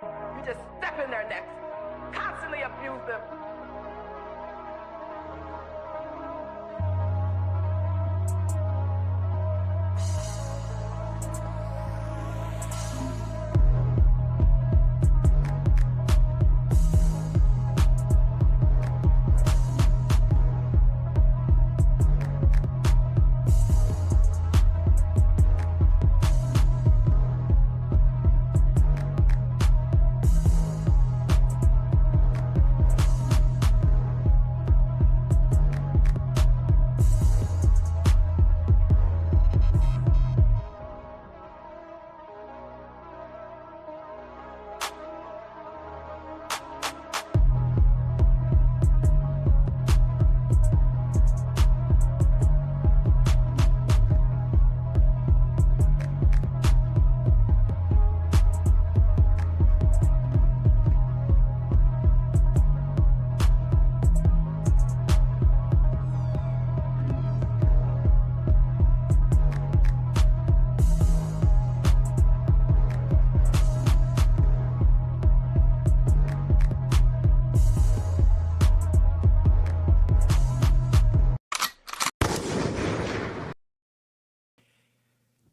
You just step in their necks, constantly abuse them.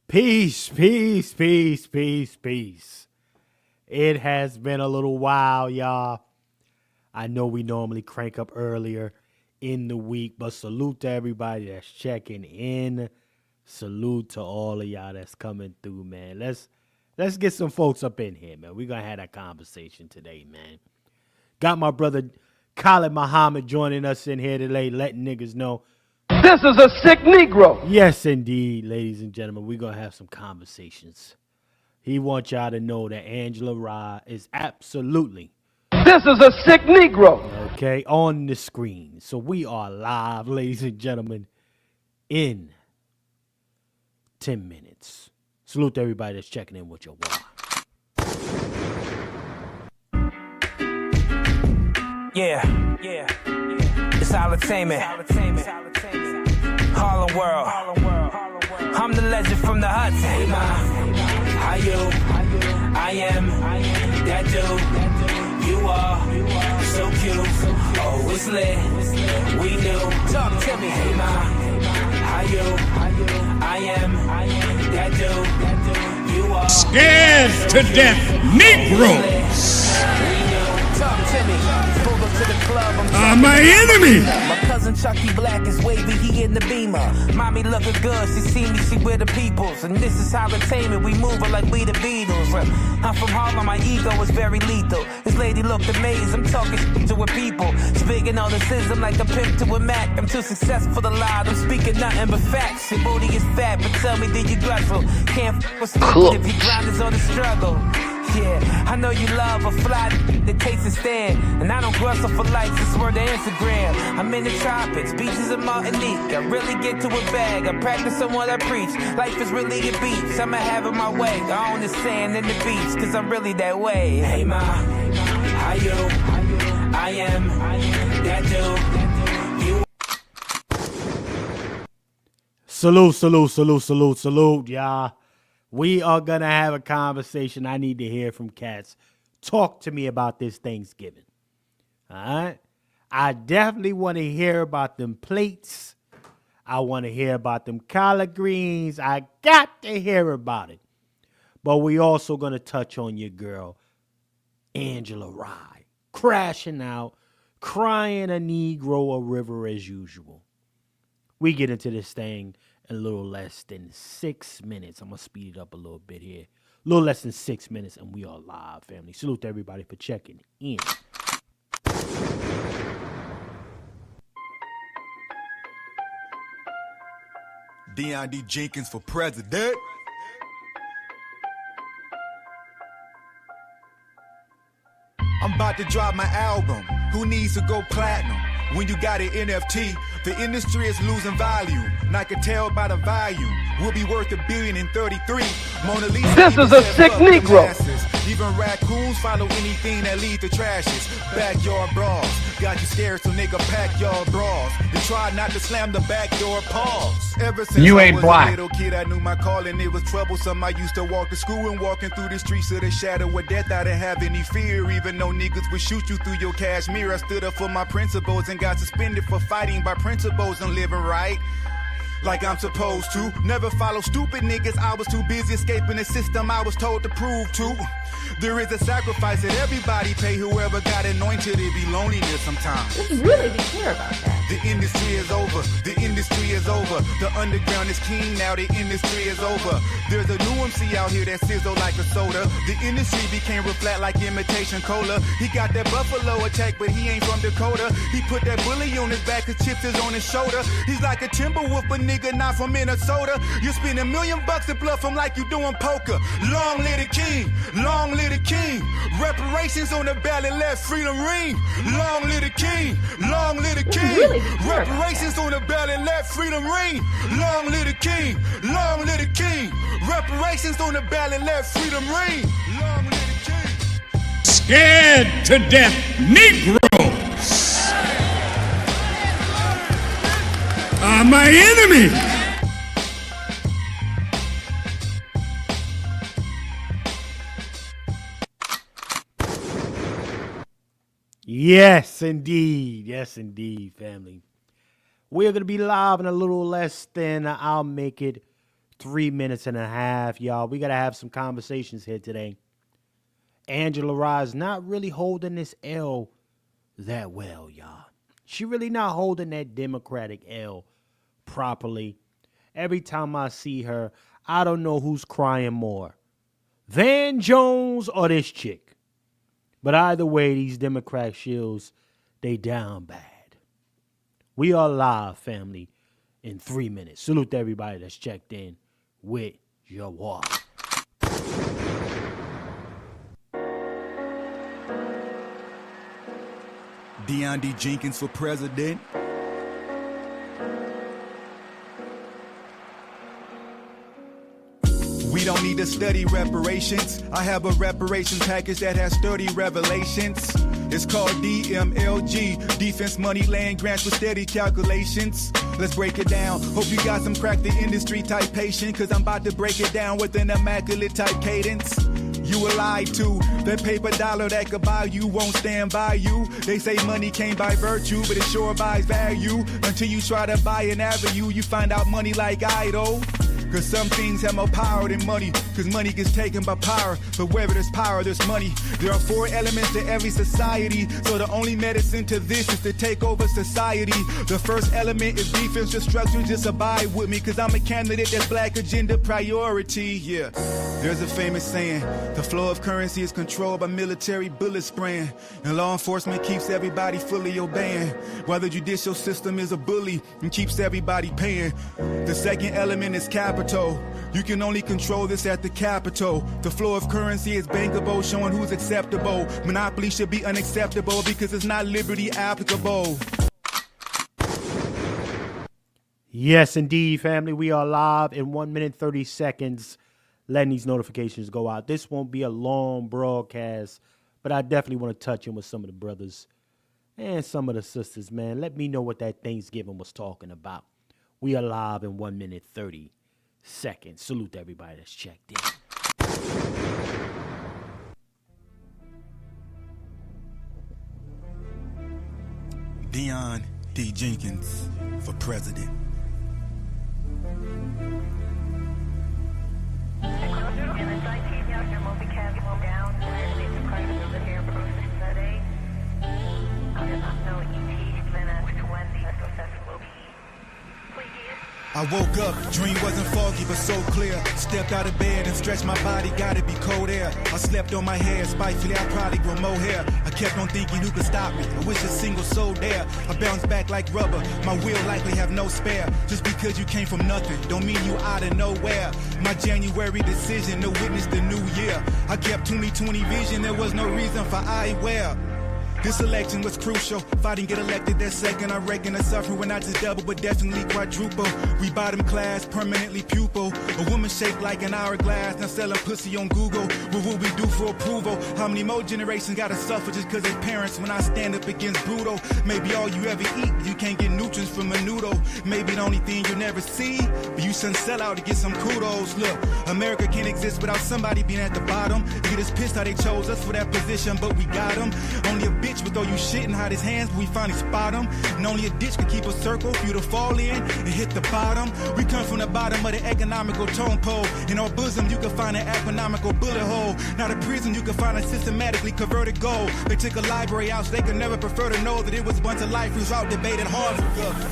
Peace, peace, peace, peace, peace. It has been a little while, y'all. I know we normally crank up earlier in the week, but salute to everybody that's checking in. Salute to all of y'all that's coming through, man. Let's get some folks up in here, man. We're going to have that conversation today, man. Got my brother Khalid Muhammad joining us in here today, letting niggas know. This is a sick Negro. Yes, indeed, ladies and gentlemen. We're going to have some conversations. He wants y'all to know that Angela Rye is absolutely... This is a sick Negro. Okay, on the screen. So we are live, ladies and gentlemen, in 10 minutes. Salute to everybody that's checking in with your watch. Yeah. It's entertainment. Harlem World. I'm the legend from the Hudson. Hey, ma, how you? I am that dude. You are so cute. Oh, it's lit. We knew. Talk to me. Hey, ma, how you? I am that dude. You are scared to death Negroes. Talk to me. To the club, I'm my enemy. My cousin Chucky Black is wavy, he in the Beamer. Mommy looking good, she see me, she with the peoples. And this is how entertainment, we moving like we the Beatles. I'm from Harlem, my ego is very lethal. This lady looked amazed, I'm talking to her people. Speaking all the sism like a pimp to a Mac. I'm too successful to lie, I'm speaking nothing but facts. Your booty is fat, but tell me, did you guzzle? Can't f*** with stupid if your grind is on the struggle. Yeah, I know you love a fly that takes a stand. And I don't grustle for likes, it's word to Instagram. I'm in the tropics, beaches of Martinique. I really get to a bag, I practice on what I preach. Life is really a beach, I'ma have it my way. I own the sand and the beach, cause I'm really that way. Hey ma, how you? I am that dude. Salute, y'all. We are going to have a conversation. I need to hear from cats. Talk to me about this Thanksgiving. All right? I definitely want to hear about them plates. I want to hear about them collard greens. I got to hear about it. But we also going to touch on your girl, Angela Rye, crashing out, crying a Negro a river as usual. We get into this thing in a little less than 6 minutes. I'm going to speed it up a little bit here. A little less than 6 minutes, and we are live, family. Salute to everybody for checking in. Deion D. Jenkins for president. I'm about to drop my album. Who needs to go platinum? When you got an NFT, the industry is losing value. And I can tell by the volume. We'll be worth $1 billion in 33. Mona Lisa. This is a sick Negro. Even raccoons follow anything that lead to trashes. Backyard brawls, got you scared, so nigga pack your bras and try not to slam the back door pause. Ever since You I ain't was black. a little kid, I knew my calling, it was troublesome. I used to walk to school and walking through the streets of the shadow of death. I didn't have any fear, even though niggas would shoot you through your cashmere. I stood up for my principles and got suspended for fighting by principles and living right like I'm supposed to. Never follow stupid niggas, I was too busy escaping the system I was told to prove to. There is a sacrifice that everybody pay. Whoever got anointed, it be loneliness sometimes. Let's really be clear about that. The industry is over, the industry is over. The underground is king now, the industry is over. There's a new MC out here that sizzle like a soda. The industry became real flat like imitation cola. He got that buffalo attack, but he ain't from Dakota. He put that bully on his back, his chips is on his shoulder. He's like a Timberwolf, but nigga not from Minnesota. You spend $1 million to bluff him like you doing poker. Long live the king, long live the king. Reparations on the ballot, let freedom ring. Long live the king, long live the king. Really? Reparations on the ballot, let freedom ring. Long live the king, long live the king. Reparations on the ballot, let freedom ring. Long live the king. Scared to death Negroes are my enemy. Yes, indeed. Yes, indeed, family. We're going to be live in a little less than, I'll make it 3 minutes and a half, y'all. We got to have some conversations here today. Angela Rye's not really holding this L that well, y'all. She really not holding that Democratic L properly. Every time I see her, I don't know who's crying more, Van Jones or this chick. But either way, these Democrat shills, they down bad. We are live, family, in 3 minutes. Salute to everybody that's checked in with your walk. Deion D. Jenkins for president. We don't need to study reparations. I have a reparations package that has 30 revelations. It's called DMLG, Defense Money Land Grants with Steady Calculations. Let's break it down. Hope you got some crack the industry type patient, cause I'm about to break it down with an immaculate type cadence. You were lied to. That paper dollar that could buy you won't stand by you. They say money can't buy virtue, but it sure buys value. Until you try to buy an avenue, you find out money like idol. Cause some things have more power than money, cause money gets taken by power. But wherever there's power, there's money. There are 4 elements to every society, so the only medicine to this is to take over society. The first element is defense, the structure, just abide with me, cause I'm a candidate that's black agenda priority, yeah. There's a famous saying, the flow of currency is controlled by military bullet spraying, and law enforcement keeps everybody fully obeying, while the judicial system is a bully and keeps everybody paying. The second element is capital. You can only control this at the capital. The flow of currency is bankable, showing who's acceptable. Monopoly should be unacceptable because it's not liberty applicable. Yes, indeed, family. We are live in 1 minute 30 seconds. Letting these notifications go out. This won't be a long broadcast, but I definitely want to touch in with some of the brothers and some of the sisters, man. Let me know what that Thanksgiving was talking about. We are live in 1 minute 30 seconds. Salute to everybody that's checked in. Deion D. Jenkins for president. I woke up, dream wasn't foggy but so clear. Stepped out of bed and stretched my body, gotta be cold air. I slept on my head, spitefully I probably grow more hair. I kept on thinking who could stop me, I wish a single soul there. I bounced back like rubber, my will likely have no spare. Just because you came from nothing, don't mean you out of nowhere. My January decision, no witness the new year. I kept 20/20 vision, there was no reason for eyewear. This election was crucial. If I didn't get elected that second, I reckon the suffering would not just double, but definitely quadruple. We bottom class, permanently pupil. A woman shaped like an hourglass, now selling pussy on Google. What will we do for approval? How many more generations gotta suffer just cause their parents when I stand up against brutal? Maybe all you ever eat, you can't get nutrients from a noodle. Maybe the only thing you'll never see, but you shouldn't sell out to get some kudos. Look, America can't exist without somebody being at the bottom. Get us pissed how they chose us for that position, but we got them. Only a bitch would throw you shit and hide his hands, but we finally spot him. And only a ditch could keep a circle for you to fall in and hit the bottom. We come from the bottom of the economical tone pole. In our bosom, you can find an economical bullet hole. Not a prison, you can find a systematically converted gold. They took a library out so they could never prefer to know that it was a bunch of life who's out debated hard.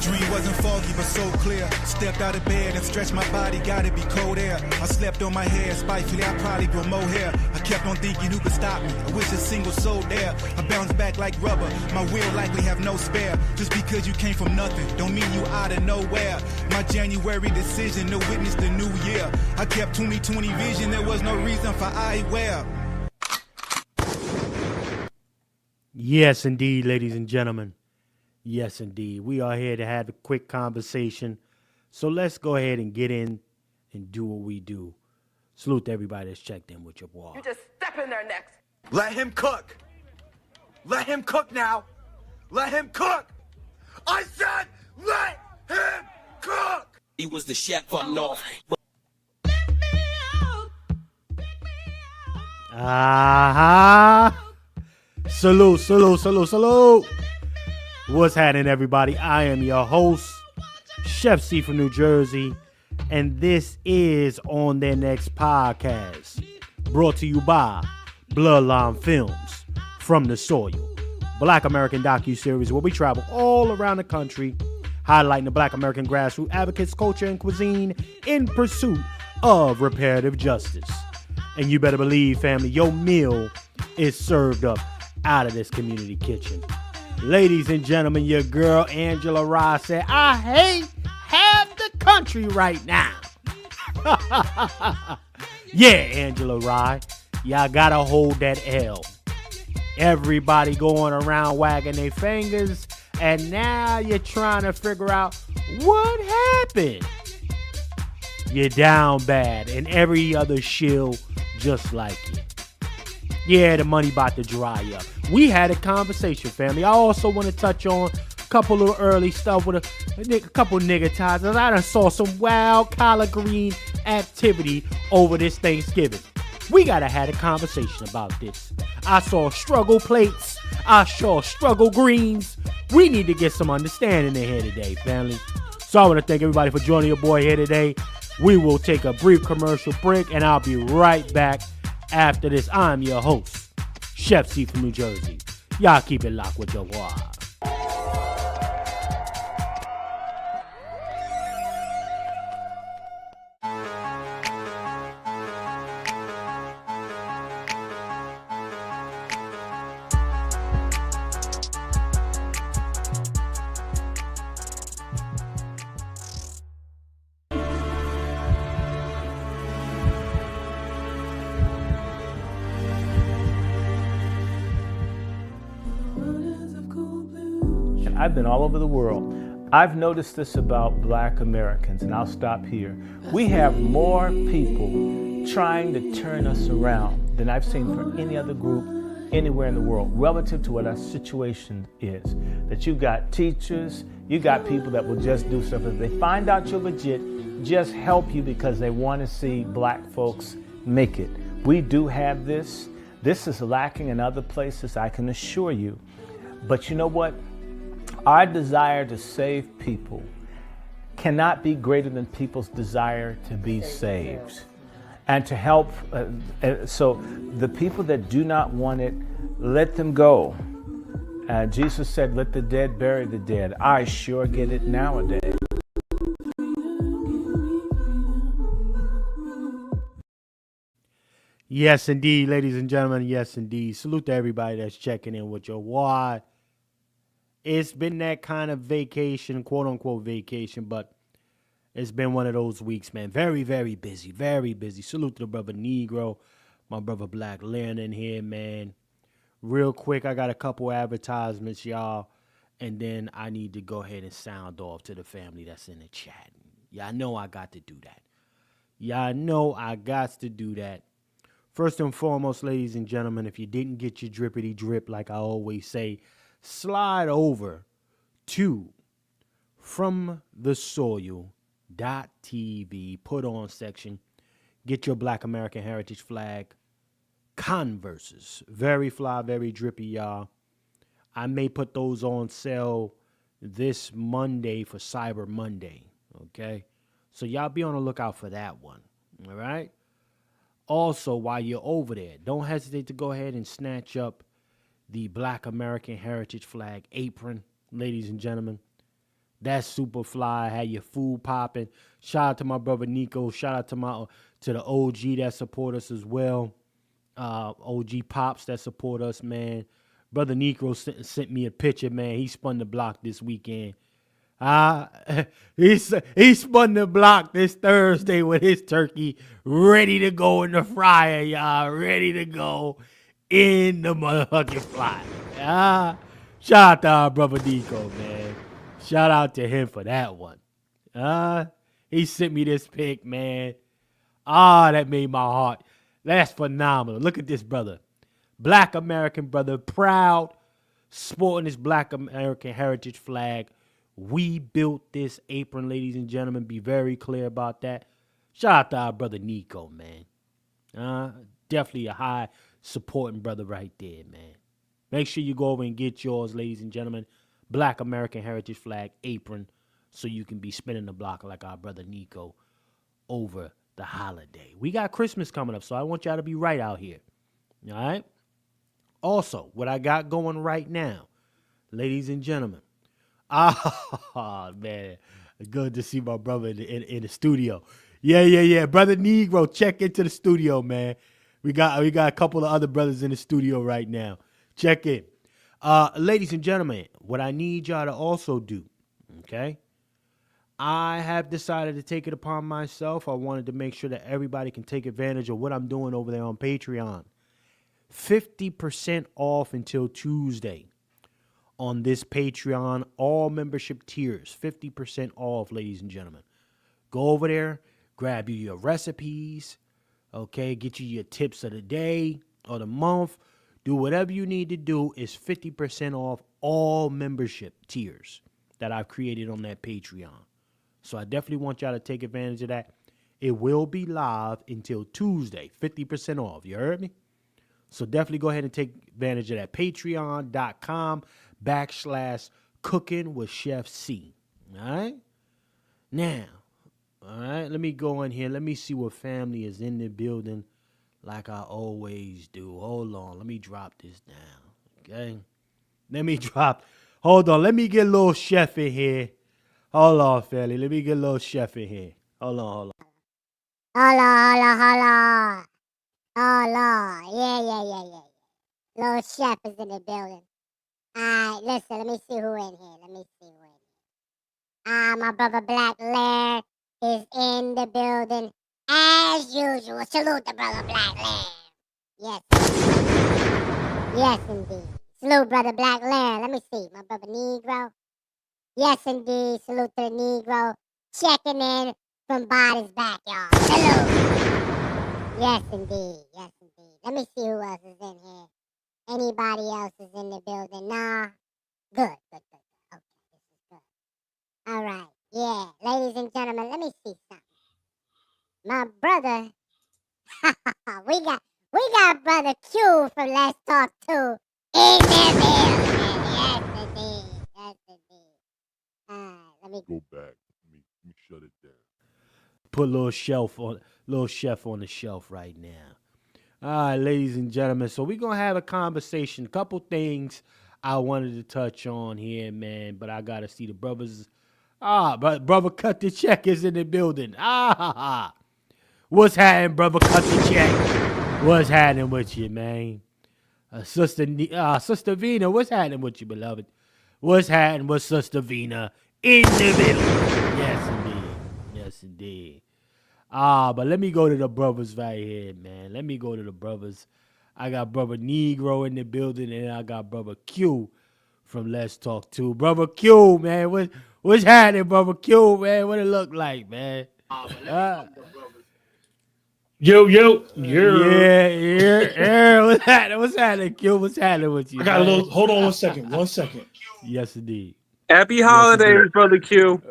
Dream wasn't foggy, but so clear. Stepped out of bed and stretched my body, gotta be cold air. I slept on my head, spitefully, I probably grow more hair. I kept on thinking who could stop me. I wish a single soul there. I bounced back like rubber. My will likely have no spare. Just because you came from nothing, don't mean you out of nowhere. My January decision to witness the new year. I kept 2020 vision, there was no reason for eyewear. Yes, indeed, ladies and gentlemen. Yes, indeed. We are here to have a quick conversation. So let's go ahead and get in and do what we do. Salute to everybody that's checked in with your boy. You just step in there next. Let him cook. Let him cook now. Let him cook. I said let him cook. He was the chef up north. Salute, salute, salute, salute. What's happening, everybody? I am your host, Chef C from New Jersey, and this is On Their Next Podcast, brought to you by Bloodline Films, From the Soil, Black American docuseries where we travel all around the country, highlighting the Black American grassroots advocates, culture, and cuisine in pursuit of reparative justice. And you better believe, family, your meal is served up out of this community kitchen. Ladies and gentlemen, your girl Angela Rye said, I hate half the country right now. Yeah, Angela Rye, y'all gotta hold that L. Everybody going around wagging their fingers, and now you're trying to figure out what happened. You're down bad, and every other shill just like you. Yeah, the money about to dry up. We had a conversation, family. I also want to touch on a couple little early stuff with a couple nigga ties. I done saw some wild collard green activity over this Thanksgiving. We gotta have a conversation about this. I saw struggle plates. I saw struggle greens. We need to get some understanding in here today, family. So I want to thank everybody for joining your boy here today. We will take a brief commercial break, and I'll be right back after this. I'm your host, Chef C from New Jersey. Y'all keep it locked with your boy. I've been all over the world. I've noticed this about Black Americans, and I'll stop here. We have more people trying to turn us around than I've seen for any other group anywhere in the world relative to what our situation is. That you got teachers, you got people that will just do stuff. If they find out you're legit, just help you because they want to see Black folks make it. We do have this. This is lacking in other places, I can assure you. But you know what? Our desire to save people cannot be greater than people's desire to be saved and to help. So the people that do not want it, let them go. Jesus said, let the dead bury the dead. I sure get it nowadays. Yes, indeed, ladies and gentlemen. Yes, indeed. Salute to everybody that's checking in with your wad. It's been that kind of vacation, quote unquote vacation, but it's been one of those weeks, man. Very, very busy, very busy. Salute to the brother Negro, my brother Black Lynn in here, man. real quick, I got a couple advertisements, y'all, and then I need to go ahead and sound off to the family that's in the chat. Y'all know I got to do that. Y'all know I got to do that. First and foremost, ladies and gentlemen, if you didn't get your drippity drip, like I always say, slide over to FromTheSoil.tv, put on section, get your Black American Heritage flag, Converses, very fly, very drippy, y'all. I may put those on sale this Monday for Cyber Monday, okay? So y'all be on the lookout for that one, all right? Also, while you're over there, don't hesitate to go ahead and snatch up the Black American Heritage flag apron, ladies and gentlemen. That's super fly. Had your food popping. Shout out to my brother Nico. Shout out to the OG that support us as well. OG Pops that support us, man. Brother Nico sent me a picture, man. He spun the block this weekend. He spun the block this Thursday with his turkey ready to go in the fryer, y'all. Ready to go in the motherfucking fly. Shout out to our brother Nico, man. Shout out to him for that one. He sent me this pic, man. That made my heart. That's phenomenal. Look at this brother. Black American brother, proud, sporting his Black American Heritage flag. We built this apron, ladies and gentlemen. Be very clear about that. Shout out to our brother Nico, man. Definitely a high supporting brother right there, man. Make sure you go over and get yours, ladies and gentlemen. Black American Heritage flag apron, so you can be spinning the block like our brother Nico over the holiday. We got Christmas coming up, so I want y'all to be right out here. All right? Also, what I got going right now, ladies and gentlemen. Man, good to see my brother in the studio. Yeah. Brother Negro, check into the studio, man. We got a couple of other brothers in the studio right now. Check in. Ladies and gentlemen, what I need y'all to also do, okay? I have decided to take it upon myself. I wanted to make sure that everybody can take advantage of what I'm doing over there on Patreon. 50% off until Tuesday on this Patreon, all membership tiers, 50% off, ladies and gentlemen. Go over there, grab you your recipes, okay, get you your tips of the day or the month. Do whatever you need to do. Is 50% off all membership tiers that I've created on that Patreon. So I definitely want y'all to take advantage of that. It will be live until Tuesday, 50% off. You heard me? So definitely go ahead and take advantage of that. Patreon.com/cooking with Chef C. All right? Now, all right, let me go in here. Let me see what family is in the building like I always do. Hold on. Let me drop this down. Okay? Hold on. Let me get a little chef in here. Hold on, family. Let me get a little chef in here. Hold on. Holla. Yeah. Little chef is in the building. Alright, listen, let me see who in here. My brother Black Lair is in the building. As usual. Salute the brother Black Lair. Yes, indeed. Salute brother Black Lair. Let me see. My brother Negro. Yes, indeed. Salute to the Negro. Checking in from Body's backyard. Salute. Yes, indeed. Let me see who else is in here. Anybody else is in the building? Nah. Good. Okay, this is good. All right. Yeah, ladies and gentlemen, let me see something. My brother, we got brother Q from Let's Talk 2 in the building. Yes, indeed. Let me go back. Let me shut it down. Put a little chef on the shelf right now. All right, ladies and gentlemen. So we're gonna have a conversation. A couple things I wanted to touch on here, man. But I gotta see the brothers. But brother Cut the Check is in the building. What's happening, brother Cut the Check? What's happening with you, man? Sister Vina, what's happening with you, beloved? What's happening with Sister Vina in the building? Yes, indeed. But let me go to the brothers right here, man. Let me go to the brothers. I got brother Negro in the building, and I got brother Q from Let's Talk Too. Brother Q, man, what's happening, brother Q, man? What it look like, man? Yo. Yeah. What's happening? What's happening, Q? What's happening with you? I got a man? little. Hold on 1 second. Yes, indeed. Happy holidays, brother Q.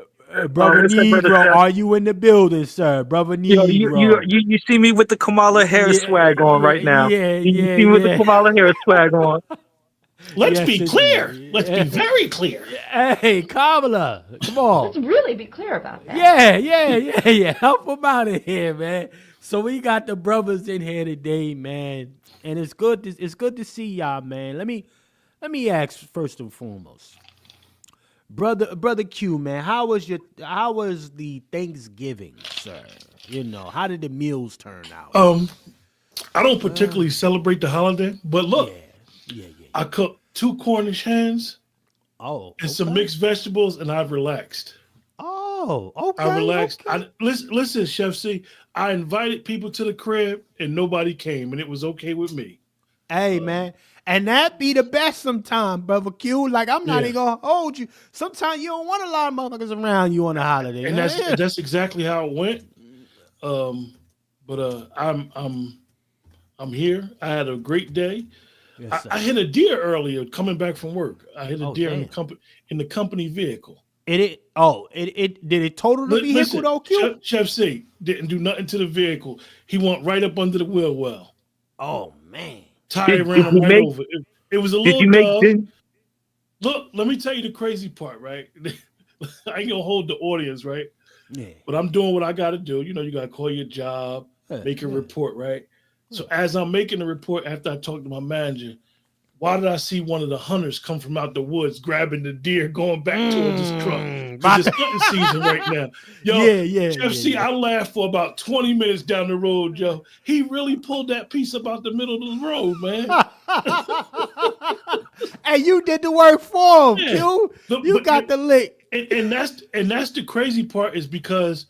Brother What's up, brother Negro, Chef? are you in the building, sir? Brother Yo, Negro. you see me with the Kamala Harris swag on right now. You see me with the Kamala Harris swag on. Let's Yes, be clear. indeed. Let's be very clear. Hey, Kamala, come on. Let's really be clear about that. Yeah. Help them out of here, man. So we got the brothers in here today, man, and it's good to see y'all, man. Let me ask first and foremost, brother Q, man, how was the Thanksgiving, sir? You know, how did the meals turn out? I don't particularly celebrate the holiday, but look, Yeah. I cooked 2 Cornish hens and some mixed vegetables, and I've relaxed. Oh, okay. I relaxed. Okay. Listen, Chef C, I invited people to the crib, and nobody came, and it was okay with me. Hey, man. And that be the best sometimes, brother Q. Like, I'm not even gonna hold you. Sometimes you don't want a lot of motherfuckers around you on the holiday. And that's exactly how it went. But I'm here. I had a great day. Yes, I hit a deer earlier coming back from work. I hit a deer in the company vehicle. Did it total the vehicle Listen, though, Q? Chef C didn't do nothing to the vehicle. He went right up under the wheel well. Oh man. Tire ran him right over. It was a little dove. Look, let me tell you the crazy part, right? I ain't gonna hold the audience, right? Yeah. But I'm doing what I gotta do. You know, you gotta call your job, make a report, right? So as I'm making the report after I talked to my manager, why did I see one of the hunters come from out the woods grabbing the deer going back towards his truck? Because it's hunting season right now. Yo, Chef C, I laughed for about 20 minutes down the road, Joe. He really pulled that piece about the middle of the road, man. And you did the work for him, Q. You got the lick. And that's the crazy part is because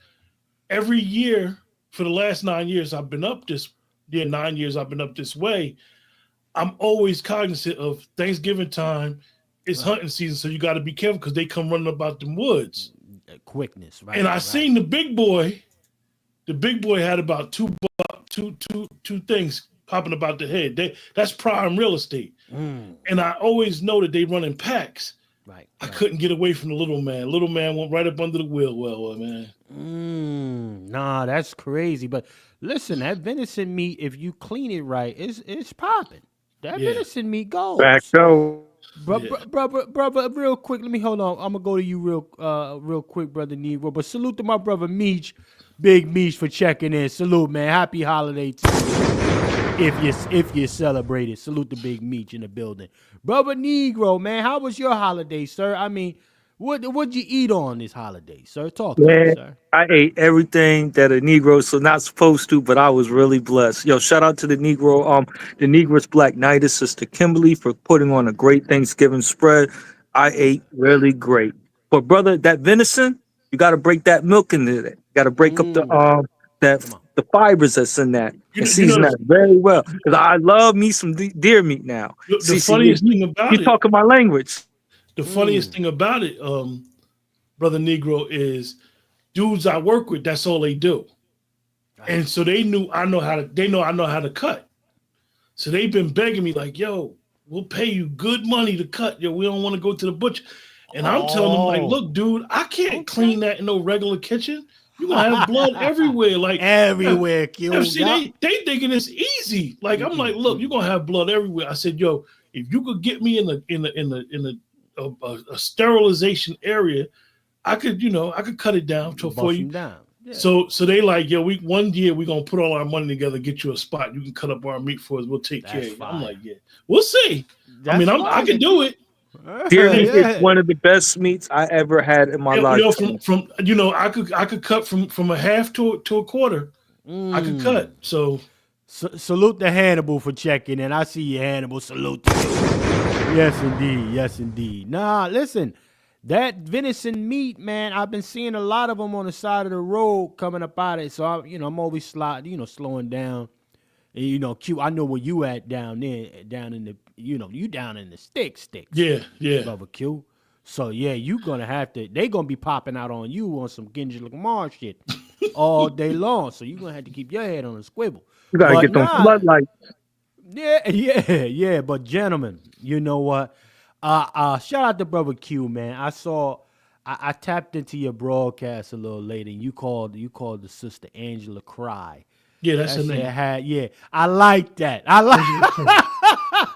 every year for the last 9 years I've been up this 9 years I've been up this way. I'm always cognizant of Thanksgiving time. It's hunting season, so you got to be careful because they come running about the woods. Quickness, right? And I seen the big boy. The big boy had about two things popping about the head. That's prime real estate. And I always know that they run in packs. Right. I couldn't get away from the little man. Little man went right up under the wheel well, man. Nah, that's crazy. But listen, that venison meat, if you clean it right, it's popping. That venison meat goes. Back so. Brother, real quick, let me hold on. I'm gonna go to you real quick, brother Negro. But salute to my brother Meech, Big Meech, for checking in. Salute, man. Happy holiday to you. If you celebrate it, salute to Big Meech in the building. Brother Negro, man, how was your holiday, sir? I mean, what'd you eat on this holiday, sir? Talk to me, sir. I ate everything that a Negro so not supposed to, but I was really blessed. Yo, shout out to the Negro, the Negress Black Knight, Sister Kimberly, for putting on a great Thanksgiving spread. I ate really great. But brother, that venison, you got to break that milk into it. You got to break up the fibers that's in that and season that very well. Because I love me some deer meat now. The funniest thing about you talking my language. The funniest thing about it, brother Negro, is dudes I work with, that's all they do. And so they know I know how to cut. So they've been begging me like, yo, we'll pay you good money to cut. Yo, we don't want to go to the butcher. And I'm telling them like, look, dude, I can't clean that in no regular kitchen. You're gonna have blood everywhere. Like everywhere, Q. See, they thinking it's easy. Like I'm like, look, you're gonna have blood everywhere. I said, yo, if you could get me in a sterilization area, I could cut it down for you. Yeah. So they like, yo, one year we're gonna put all our money together, get you a spot. You can cut up our meat for us. We'll take care of you. I'm like, yeah, we'll see. I can do it. Deer meat is one of the best meats I ever had in my life. I could cut from a half to a quarter. I could cut. So salute to Hannibal for checking in. I see you, Hannibal. Salute to you. Yes, indeed. Nah, listen, that venison meat, man, I've been seeing a lot of them on the side of the road coming up out of it. So I'm always slowing down And, you know, Q, I know where you at down there, down in the, you know, you down in the sticks. Yeah. Brother Q. So, yeah, you going to have to, they going to be popping out on you on some Kendrick Lamar shit all day long. So, you going to have to keep your head on a swivel. You got to get them floodlights. Yeah. But, gentlemen, you know what? Shout out to Brother Q, man. I tapped into your broadcast a little later, and you called the sister Angela Cry. Yeah, that's her name. I like that. I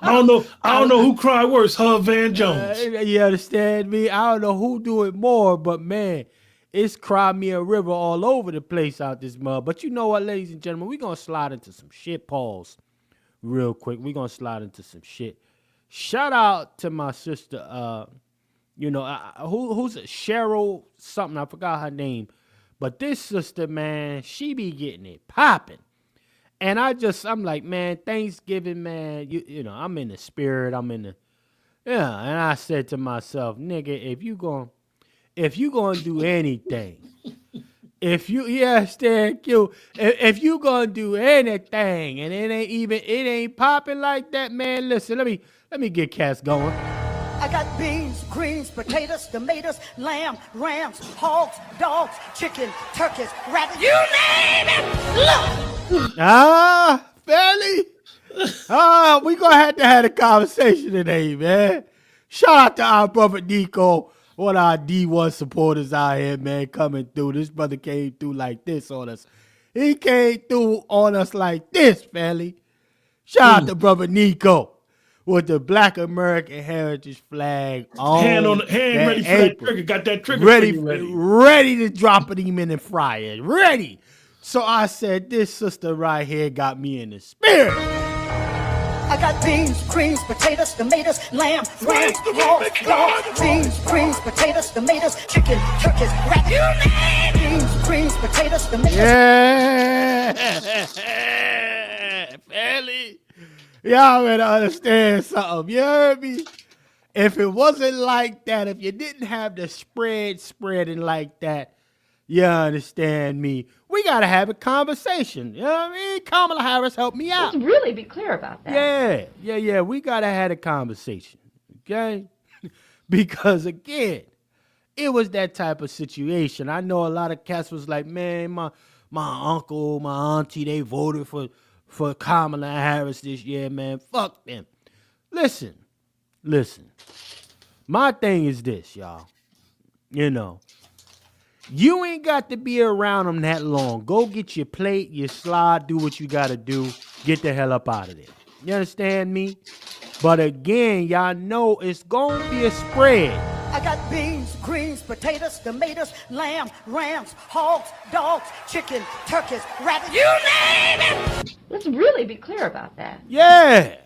don't know who cried worse, her or Van Jones. You understand me? I don't know who do it more, but man, it's Cry Me a River all over the place out this mud. But you know what, ladies and gentlemen, we're gonna slide into some shit, pause real quick. We're gonna slide into some shit. Shout out to my sister, who's it? Cheryl something, I forgot her name. But this sister, man, she be getting it popping. And I'm like, man, Thanksgiving, man, you know, I'm in the spirit. And I said to myself, nigga, if you gonna do anything, if you gonna do anything and it ain't popping like that, man, listen, let me get Cass going. I got beans, greens, potatoes, tomatoes, lamb, rams, hogs, dogs, chicken, turkeys, rabbits, you name it! Look! Fairly? We gonna have to have a conversation today, man. Shout out to our brother Nico, one of our D1 supporters out here, man, coming through. This brother came through like this on us. He came through on us like this, Fairly. Shout out to brother Nico. With the Black American Heritage flag on hand ready for that trigger. Got that trigger ready to drop it him in the fryer. Ready. So I said, this sister right here got me in the spirit. I got beans, greens, potatoes, tomatoes, lamb, rams, hogs, dogs, beans, greens, potatoes, tomatoes, chicken, turkeys, rabbits, you name it! Beans, greens, potatoes, tomatoes. Yeah. Fairly. Y'all better understand something. You heard me? If it wasn't like that, if you didn't have the spreading like that, you understand me? We got to have a conversation. You know what I mean? Kamala Harris, help me out. Let's really be clear about that. Yeah. We got to have a conversation. Okay? Because, again, it was that type of situation. I know a lot of cats was like, man, my uncle, my auntie, they voted for Kamala Harris this year, man. Fuck them. Listen. My thing is this, y'all. You know, you ain't got to be around them that long. Go get your plate, your slide, do what you got to do. Get the hell up out of there. You understand me? But again, y'all know it's going to be a spread. I got beans, greens, potatoes, tomatoes, lamb, rams, hogs, dogs, chicken, turkeys, rabbits, you name it! Let's really be clear about that. Yeah.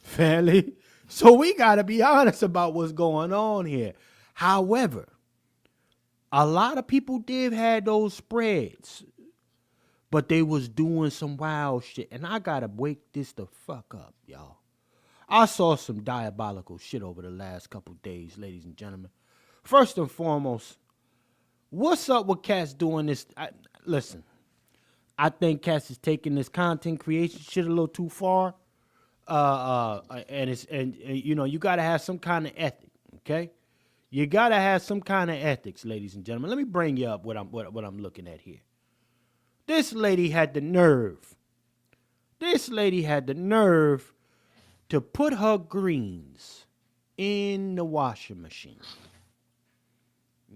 Fairly. So we got to be honest about what's going on here. However, a lot of people did have those spreads, but they was doing some wild shit. And I got to wake this the fuck up, y'all. I saw some diabolical shit over the last couple days, ladies and gentlemen. First and foremost, what's up with cats doing this? Listen, I think cats is taking this content creation shit a little too far. And you know, you gotta have some kind of ethic, okay? You gotta have some kind of ethics, ladies and gentlemen. Let me bring you up what I'm looking at here. This lady had the nerve. To put her greens in the washing machine.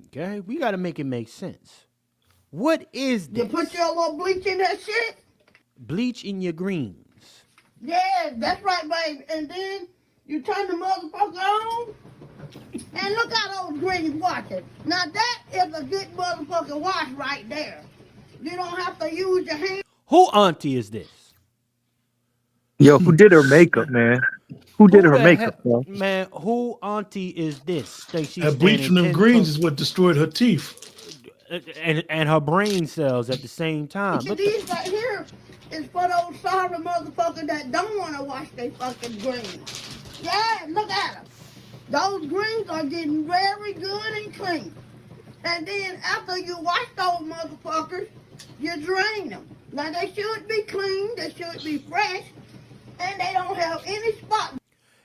Okay? We got to make it make sense. What is this? You put your little bleach in that shit? Bleach in your greens. Yeah, that's right, babe. And then you turn the motherfucker on. And look how those greens washing. Now that is a good motherfucking wash right there. You don't have to use your hand. Who auntie is this? Yo, who did her makeup, man? Who did her makeup, bro? Man, who auntie is this? That bleaching them greens is what destroyed her teeth. And her brain cells at the same time. These right here is for those sorry motherfuckers that don't want to wash their fucking greens. Yeah, look at them. Those greens are getting very good and clean. And then after you wash those motherfuckers, you drain them. Now they should be clean, they should be fresh, and they don't have any spot.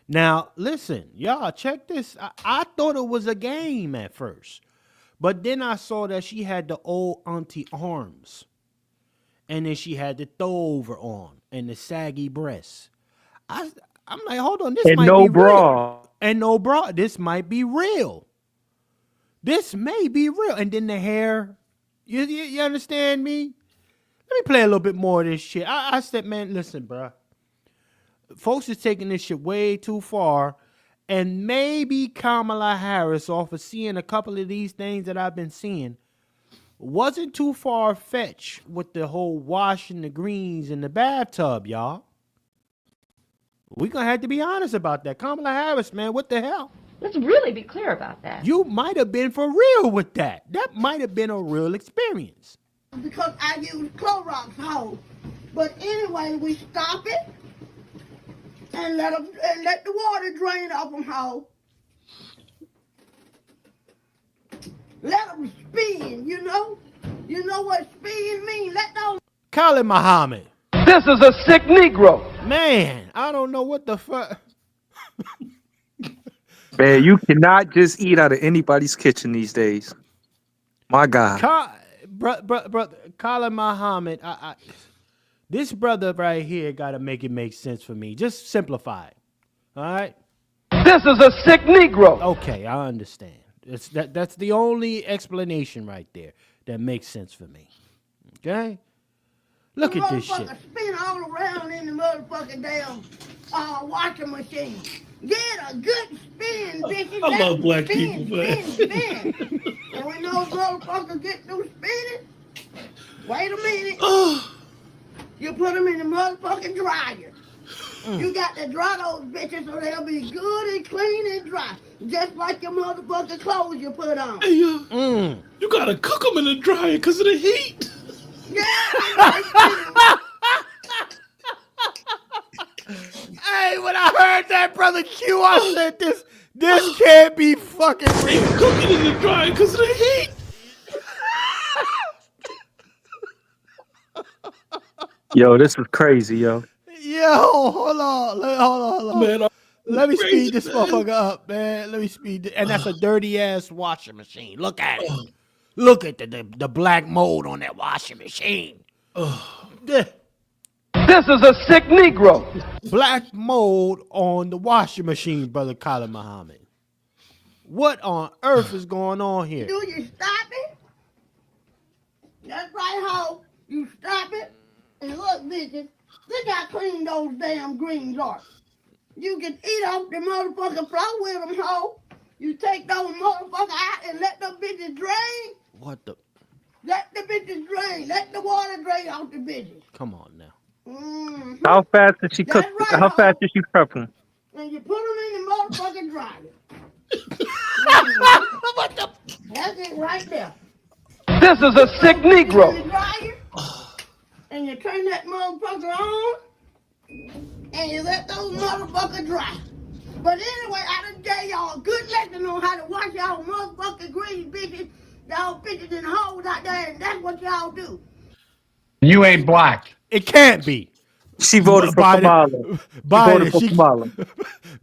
Now, listen, y'all, check this. I thought it was a game at first. But then I saw that she had the old auntie arms. And then she had the throwover on and the saggy breasts. I'm like, hold on, this and might no be bra. real. And no bra. This might be real. This may be real. And then the hair. You understand me? Let me play a little bit more of this shit. I said, man, listen, bro. Folks is taking this shit way too far. And maybe Kamala Harris, off of seeing a couple of these things that I've been seeing, wasn't too far-fetched with the whole washing the greens in the bathtub, y'all. We're going to have to be honest about that. Kamala Harris, man, what the hell? Let's really be clear about that. You might have been for real with that. That might have been a real experience. Because I use Clorox hose. But anyway, we stop it and let the water drain off them hose. Let them spin, you know? You know what spin means? Let those... Khalid Muhammad. This is a sick Negro. Man, I don't know what the fuck. Man, you cannot just eat out of anybody's kitchen these days. My God. Khalid Muhammad, this brother right here got to make it make sense for me. Just simplify it. All right? This is a sick Negro. Okay, I understand. That's the only explanation right there that makes sense for me. Okay? Look at this shit. Spin all around in the motherfucking damn washing machine. Get a good spin, bitches. I love black spin, people, man. Spin. And when those motherfuckers get through spinning, wait a minute. You put them in the motherfucking dryer. You got to dry those bitches so they'll be good and clean and dry. Just like your motherfucking clothes you put on. Hey, you got to cook them in the dryer because of the heat. Yeah. Hey, when I heard that, Brother Q, I said this can't be fucking real. Cook it in the dryer because of the heat. Yo, this is crazy, yo. Yo, hold on. Man, let me speed this motherfucker up, man. Let me speed it. And that's a dirty ass washing machine. Look at it. Look at the black mold on that washing machine. This is a sick Negro. Black mold on the washing machine, Brother Khalid Muhammad. What on earth is going on here? Do you stop it? That's right, ho. You stop it. And look, bitches, look how clean those damn greens are. You can eat off the motherfucking floor with them, ho. You take those motherfuckers out and let them bitches drain. What the? Let the bitches drain. Let the water drain off the bitches. Come on now. Mm-hmm. How fast did she cook? Right, How fast did she prep them? And you put them in the motherfucking dryer. What the? That's it right there. This is a sick Negro. In the dryer, and you turn that motherfucker on, and you let those motherfuckers dry. But anyway, I done gave y'all a good lesson on how to wash y'all motherfucking green bitches, y'all bitches in holes out there, and that's what y'all do. You ain't black. It can't be. She voted for Kamala.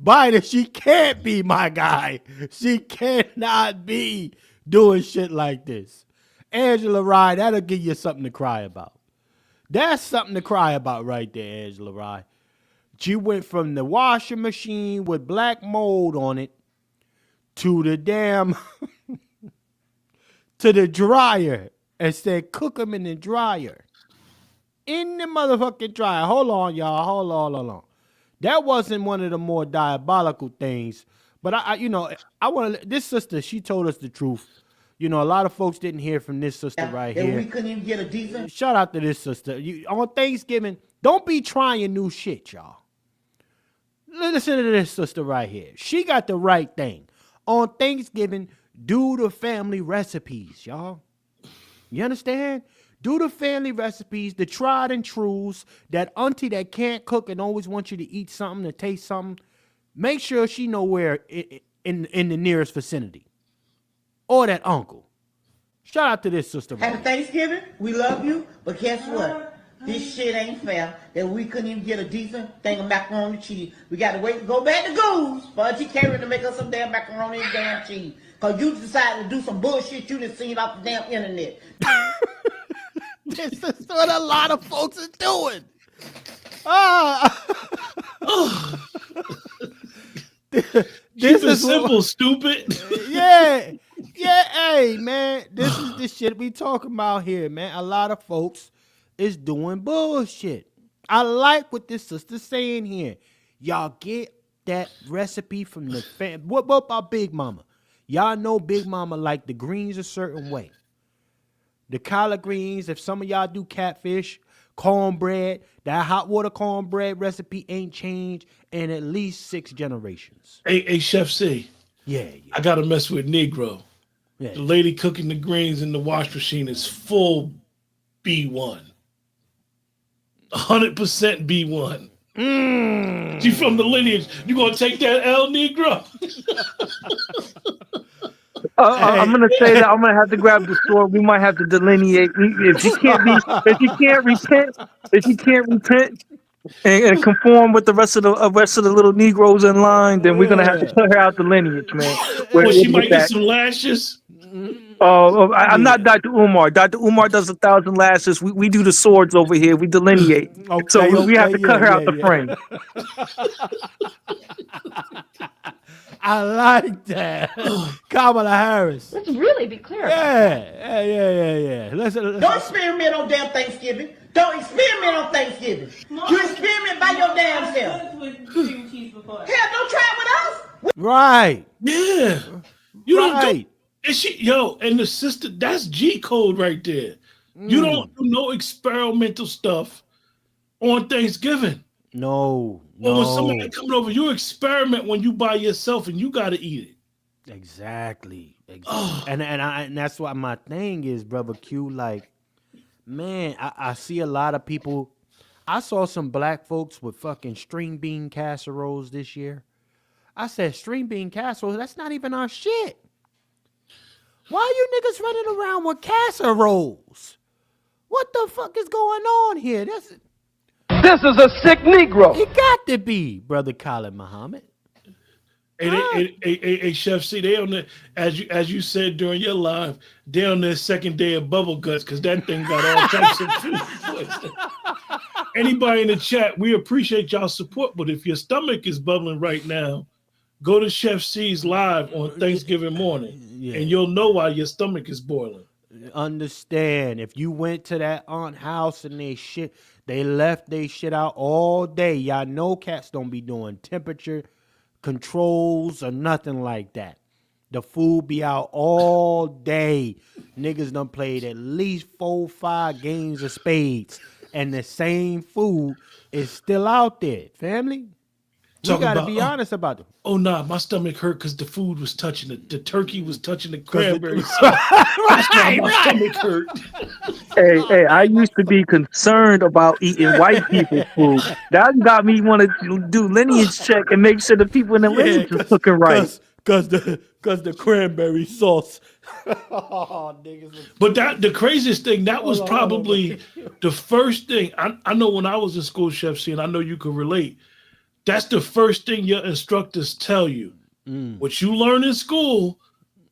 Biden, she can't be, my guy. She cannot be doing shit like this. Angela Rye, that'll give you something to cry about. That's something to cry about right there, Angela Rye. She went from the washing machine with black mold on it to the damn to the dryer and said cook them in the dryer. In the motherfucking dryer. Hold on, y'all. Hold on. That wasn't one of the more diabolical things. But I want to. This sister, she told us the truth. You know, a lot of folks didn't hear from this sister right here. We couldn't even get a decent. Shout out to this sister. On Thanksgiving, don't be trying new shit, y'all. Listen to this sister right here. She got the right thing. On Thanksgiving, do the family recipes, y'all. You understand? Do the family recipes, the tried and trues, that auntie that can't cook and always wants you to eat something, to taste something. Make sure she know where in the nearest vicinity. Or that uncle. Shout out to this sister. Happy Thanksgiving. We love you. But guess what? This shit ain't fair that we couldn't even get a decent thing of macaroni and cheese. We got to wait to go back to Goose for Auntie Karen to make us some damn macaroni and damn cheese. Because you decided to do some bullshit you done seen off the damn internet. This is what a lot of folks are doing. Ah. This is simple, stupid. Yeah. Hey, man, this is the shit we talking about here, man. A lot of folks is doing bullshit. I like what this sister's saying here. Y'all get that recipe from the fam. What about Big Mama? Y'all know Big Mama like the greens a certain way. The collard greens, if some of y'all do catfish, cornbread, that hot water cornbread recipe ain't changed in at least 6 generations. Hey, Chef C. Yeah. I got to mess with Negro. Yeah. The lady cooking the greens in the wash machine is full B1. 100% B1. She from the lineage. You gonna take that L, Negro? I'm gonna say that I'm gonna have to grab the sword. We might have to delineate. If you can't repent and conform with the rest of the little Negroes in line, then we're gonna have to cut her out the lineage, man. Well, she might get some lashes. I'm not Dr. Umar. Dr. Umar does 1,000 lashes. We do the swords over here. We delineate. So we have to cut her out the frame. I like that. Kamala Harris. Let's really be clear. Yeah. Let's Don't experiment on damn Thanksgiving. Don't experiment on Thanksgiving. You experiment by your damn self. Hell, don't try it with us. Right. Yeah. You don't do. And and the sister, that's G code right there. You don't do no experimental stuff on Thanksgiving. No. Well, when somebody coming over, you experiment when you by yourself and you gotta eat it. Exactly. And that's why my thing is, Brother Q, like, man, I see a lot of people. I saw some black folks with fucking string bean casseroles this year. I said, string bean casserole, that's not even our shit. Why are you niggas running around with casseroles? What the fuck is going on here? This is a sick Negro. It got to be, Brother Khalid Muhammad. Hey, Chef C, they on the, as you said during your live, they on their second day of bubble guts because that thing got all types of food. Anybody in the chat, we appreciate y'all support, but if your stomach is bubbling right now, go to Chef C's live on Thanksgiving morning, and you'll know why your stomach is boiling. Understand, if you went to that aunt house and they left their shit out all day. Y'all know cats don't be doing temperature controls or nothing like that. The food be out all day. Niggas done played at least 4-5 games of spades, and the same food is still out there, family. You gotta be honest about it. Oh nah, my stomach hurt because the food was touching it. The turkey was touching the cranberry sauce. That's why my stomach hurt. Hey, I used to be concerned about eating white people's food. That got me want to do lineage check and make sure the people in the lineage is cooking right. Cause the cranberry sauce. Oh, niggas. But the craziest thing, that was probably the first thing. I know when I was in school, Chef C, and I know you can relate. That's the first thing your instructors tell you. What you learn in school,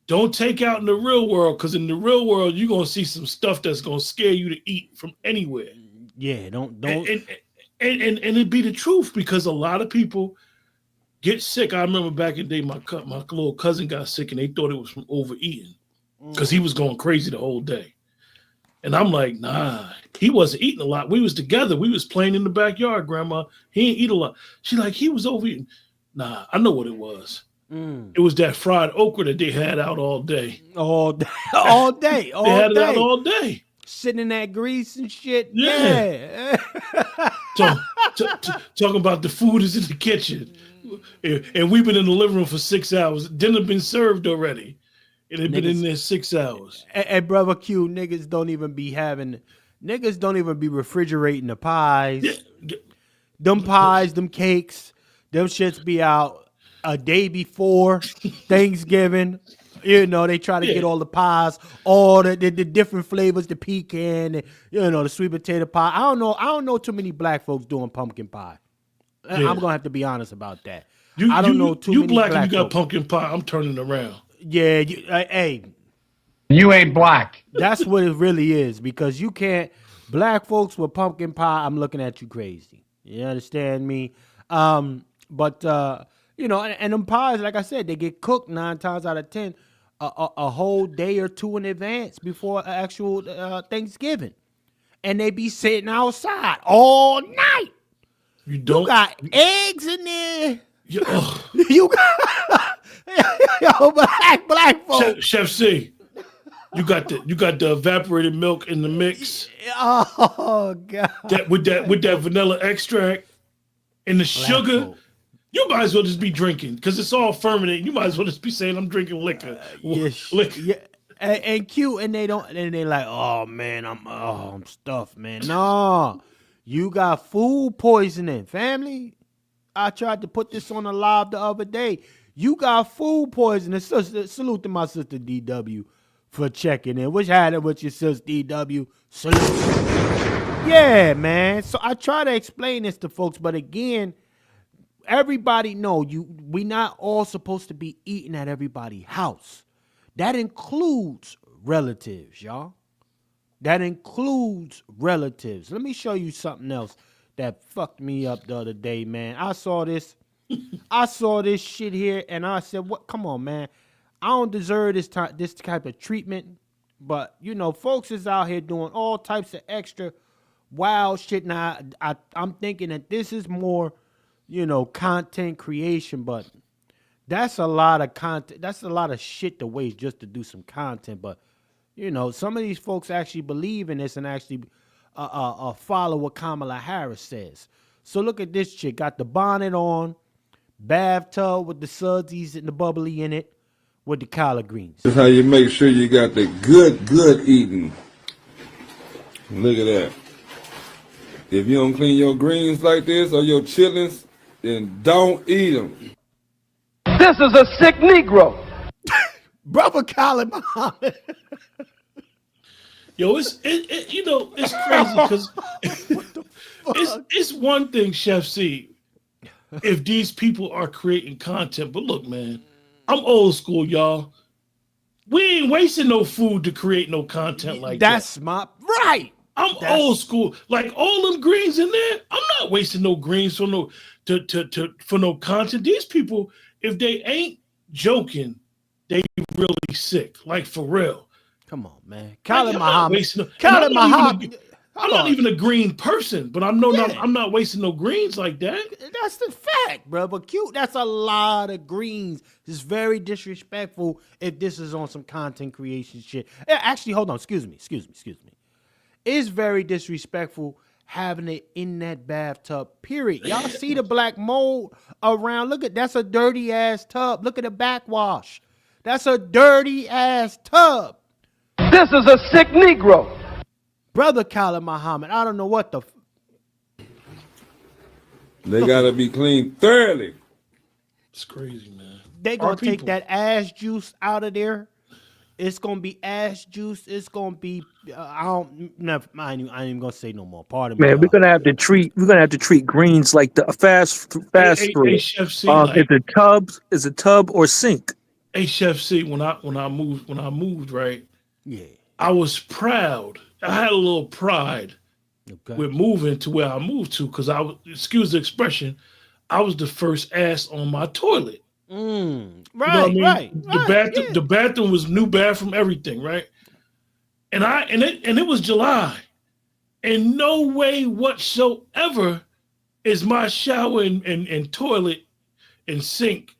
don't take out in the real world, because in the real world, you're going to see some stuff that's going to scare you to eat from anywhere. Yeah, don't. And it'd be the truth, because a lot of people get sick. I remember back in the day, my little cousin got sick, and they thought it was from overeating, because he was going crazy the whole day. And I'm like, nah, he wasn't eating a lot. We was together. We was playing in the backyard, Grandma. He ain't eat a lot. She's like, he was overeating. Nah, I know what it was. It was that fried okra that they had out all day. All day. They had it out all day. Sitting in that grease and shit. Yeah. Talking about the food is in the kitchen. And we've been in the living room for 6 hours. Dinner been served already. It had been in there 6 hours. And Brother Q, niggas don't even be refrigerating the pies. Yeah. Them pies, them cakes, them shits be out a day before Thanksgiving. You know, they try to get all the pies, all the different flavors, the pecan, and, the sweet potato pie. I don't know too many black folks doing pumpkin pie. Yeah. I'm gonna have to be honest about that. I don't know too you many black black and you got folks. pumpkin pie. I'm turning around. Yeah, hey, You ain't black. that's what it really is, because you can't. Black folks with pumpkin pie, I'm looking at you crazy. You understand me? But and them pies, like I said, they get cooked 9 times out of 10 a whole day or two in advance before actual Thanksgiving, and they be sitting outside all night. You got eggs in there. You got black folks. Chef C, you got the evaporated milk in the mix. Oh God! With that vanilla extract and the sugar. Folk. You might as well just be drinking, because it's all fermented. You might as well just be saying I'm drinking liquor. Yeah, and cute, and they like, oh man, I'm stuffed, man. No, you got food poisoning, family. I tried to put this on a live the other day. You got food poisoning. Salute to my sister DW for checking in. Which had it with your sister DW. Salute. Yeah, man. So I try to explain this to folks, but again, everybody know we not all supposed to be eating at everybody's house. That includes relatives, y'all. That includes relatives. Let me show you something else that fucked me up the other day, man. I saw this shit here, and I said, "What? Come on, man. I don't deserve this type of treatment." But folks is out here doing all types of extra wild shit. Now I'm thinking that this is more content creation, but that's a lot of content. That's a lot of shit to waste just to do some content. But, some of these folks actually believe in this and actually follow what Kamala Harris says. So look at this chick. Got the bonnet on, bathtub with the sudsies and the bubbly in it with the collard greens. That's how you make sure you got the good eating. Look at that. If you don't clean your greens like this or your chitlins, then don't eat them. This is a sick Negro. Brother Khalid Muhammad. Yo, it's crazy because it's one thing, Chef C, if these people are creating content. But look, man, I'm old school, y'all. We ain't wasting no food to create no content like that. That's my right. I'm old school. Like all them greens in there, I'm not wasting no greens for no content. These people, if they ain't joking, they really sick. Like for real. Come on, man. Khalid Muhammad. Khalid Muhammad. I'm not even a green person, but I'm not wasting no greens like that. That's the fact, bro. But cute, that's a lot of greens. It's very disrespectful if this is on some content creation shit. Actually, hold on. Excuse me. It's very disrespectful having it in that bathtub, period. Y'all see the black mold around? That's a dirty ass tub. Look at the backwash. That's a dirty ass tub. This is a sick Negro. Brother Khalid Muhammad, I don't know what the... They gotta be cleaned thoroughly. It's crazy, man. They gonna take that ass juice out of there. It's gonna be ass juice. It's gonna be I ain't even gonna say no more. Pardon me. Man, we're gonna have to treat greens like the fast food. Hey, Chef C, is a tub or sink. Hey, Chef C, when I moved, right? Yeah. I was proud. I had a little pride with moving to where I moved to, because excuse the expression, I was the first ass on my toilet. Right, you know what I mean? Right. The bathroom was new bathroom, everything, right? And it was July. And no way whatsoever is my shower and toilet and sink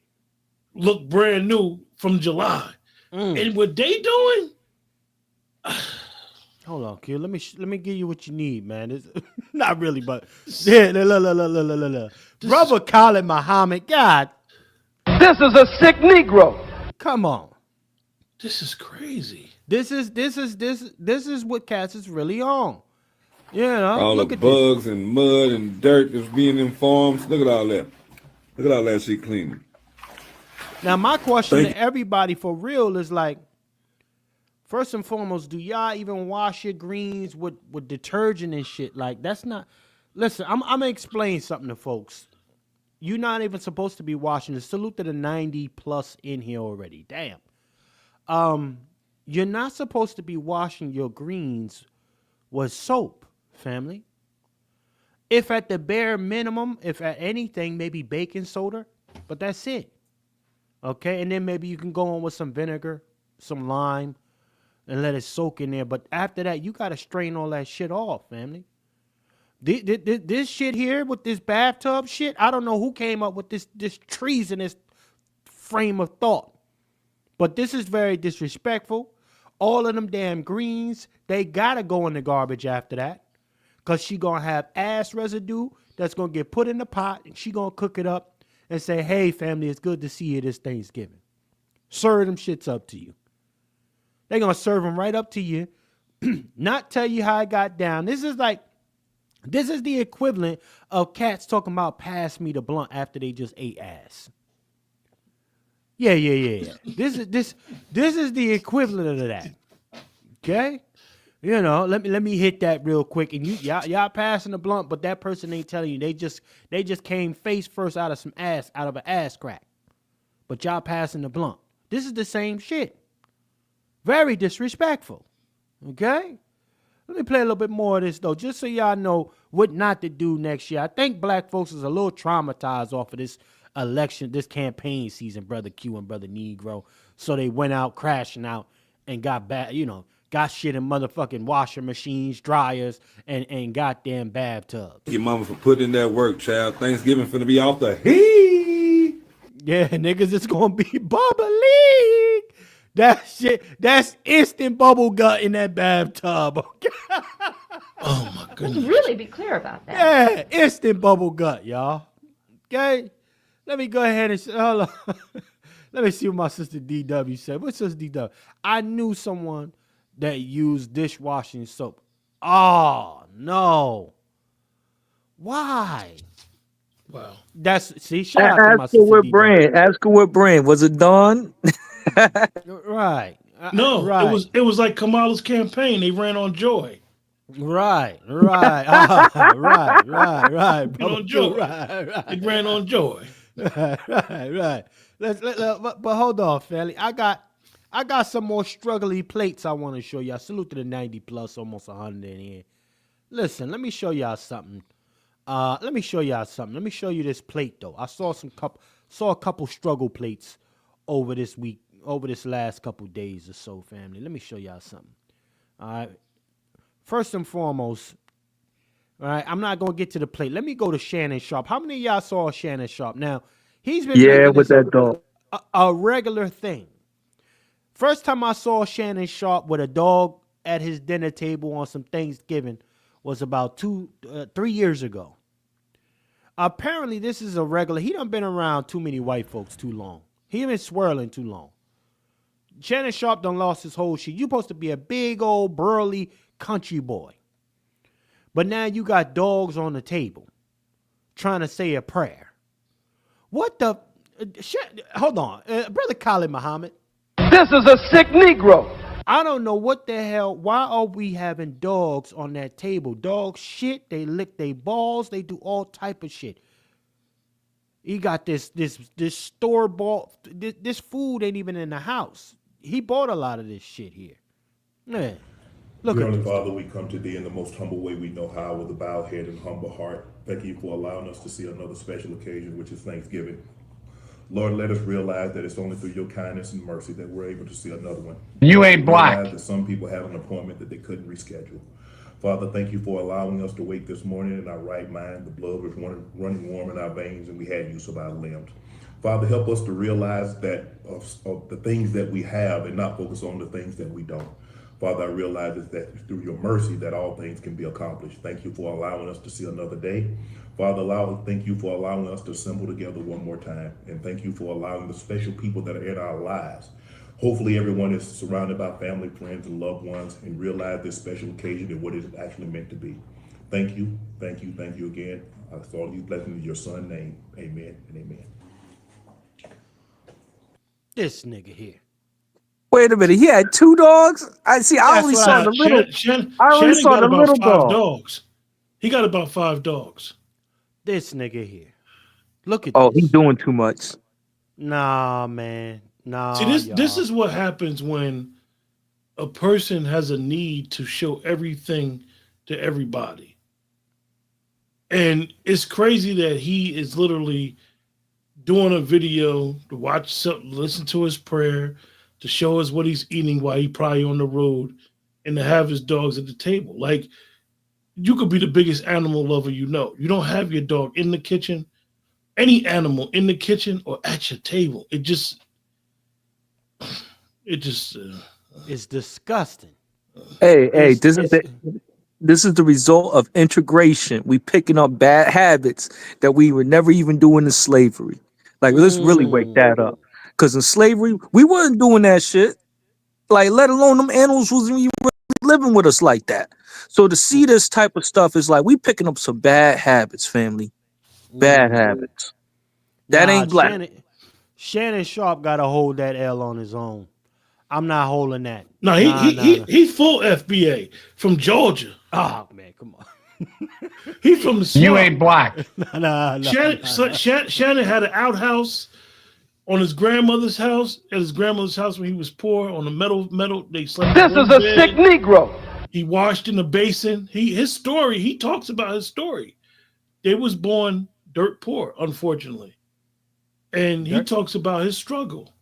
look brand new from July. And what they doing? Hold on, Q. Let me give you what you need, man. It's, not really, but yeah. Brother Khalid Muhammad, God. This is a sick Negro. Come on. This is crazy. This is what cats is really on. All look the at bugs and mud and dirt that's being in farms. Look at all that. Look at all that shit cleaning. Now, my question Thank to everybody for real is like, first and foremost, do y'all even wash your greens with detergent and shit? Like, that's not. Listen, I'm gonna explain something to folks. You're not even supposed to be washing it. Salute to the 90 plus in here already. Damn. You're not supposed to be washing your greens with soap, family. If at the bare minimum, if at anything, maybe baking soda, but that's it. Okay, and then maybe you can go on with some vinegar, some lime, and let it soak in there. But after that, you got to strain all that shit off, family. This shit here with this bathtub shit, I don't know who came up with this treasonous frame of thought. But this is very disrespectful. All of them damn greens, they got to go in the garbage after that. Because she going to have ass residue that's going to get put in the pot, and she going to cook it up and say, hey, family, it's good to see you this Thanksgiving. Serve them shits up to you. They're going to serve them right up to you, not tell you how I got down. This is the equivalent of cats talking about pass me the blunt after they just ate ass. Yeah. This is the equivalent of that. Okay? You know, let me hit that real quick. And y'all passing the blunt, but that person ain't telling you. They just came face first out of an ass crack. But y'all passing the blunt. This is the same shit. Very disrespectful. Okay? Let me play a little bit more of this, though, just so y'all know what not to do next year. I think black folks is a little traumatized off of this election, this campaign season, Brother Q and Brother Negro. So they went out crashing out and got bad, got shit in motherfucking washing machines, dryers, and goddamn bathtubs. Your mama for putting in that work, child. Thanksgiving finna be off the heat. Yeah, niggas, it's gonna be bubbly. That shit, that's instant bubble gut in that bathtub. Okay? Oh my goodness. Let's really be clear about that. Yeah, instant bubble gut, y'all. Okay? Let me go ahead and hold on. Let me see what my sister DW said. What's sister DW? I knew someone that used dishwashing soap. Oh no. Why? Wow. Shout out to my Ask her sister what DW. brand. Ask her what brand. Was it Dawn? Right. No, right. it was like Kamala's campaign. They ran on joy. Right. Right. On joy. Right. It ran on joy. Right. But hold on, family. I got some more struggly plates I want to show y'all. Salute to the 90 plus, almost 100 in here. Listen, let me show y'all something. Let me show you this plate though. I saw a couple struggle plates over this last couple days or so, family. Let me show y'all something. All right. First and foremost, all right, I'm not gonna get to the plate. Let me go to Shannon Sharp. How many of y'all saw Shannon Sharp? Now, he's been making with this that dog. a regular thing. First time I saw Shannon Sharp with a dog at his dinner table on some Thanksgiving was about 3 years ago. Apparently, this is a regular. He done been around too many white folks too long. He been swirling too long. Shannon Sharp done lost his whole shit. You supposed to be a big old burly country boy. But now you got dogs on the table trying to say a prayer. What the? Hold on. Brother Khalid Muhammad. This is a sick Negro. I don't know what the hell. Why are we having dogs on that table? Dogs shit. They lick their balls. They do all type of shit. He got this store bought. This food ain't even in the house. He bought a lot of this shit here. Man, look at Heavenly this. Father, we come to thee in the most humble way we know how, with a bowed head and humble heart. Thank you for allowing us to see another special occasion, which is Thanksgiving. Lord, let us realize that it's only through your kindness and mercy that we're able to see another one. You ain't black. Realize that some people have an appointment that they couldn't reschedule. Father, thank you for allowing us to wake this morning in our right mind. The blood was running warm in our veins, and we had use of our limbs. Father, help us to realize that of the things that we have and not focus on the things that we don't. Father, I realize that through your mercy that all things can be accomplished. Thank you for allowing us to see another day. Father, thank you for allowing us to assemble together one more time. And thank you for allowing the special people that are in our lives. Hopefully everyone is surrounded by family, friends, and loved ones and realize this special occasion and what it is actually meant to be. Thank you again. I ask all these blessings in your son's name. Amen and amen. This nigga here. Wait a minute. He had 2 dogs. I see. I That's only what saw I. the little. I only Shannon saw got the about little 5 dog. dogs. He got about 5 dogs. This nigga here. Look at Oh, he's this. doing too much. Nah, man. See, Nah, this y'all. is what happens when a person has a need to show everything to everybody. And it's crazy that he is literally doing a video to watch something, listen to his prayer, to show us what he's eating while he probably on the road, and to have his dogs at the table. Like, you could be the biggest animal lover you know. You don't have your dog in the kitchen, any animal in the kitchen or at your table. It's disgusting. Hey, It's this is it's the result of integration. We picking up bad habits that we were never even doing in slavery. Like, let's really wake that up. Because in slavery, we weren't doing that shit. Like, let alone them animals wasn't even really living with us like that. So to see this type of stuff is like we picking up some bad habits, family. Bad habits. That nah. ain't black. Shannon Sharp got to hold that L on his own. I'm not holding that. No, Nah. he's full FBA from Georgia. Oh man, come on. He's from the swamp. You ain't black. Nah. Shannon had an outhouse on his grandmother's house. At his grandmother's house when he was poor, on the metal. They slept. This is a sick Negro. He washed in the basin. His story. He talks about his story. They was born dirt poor, unfortunately, and he talks about his struggle.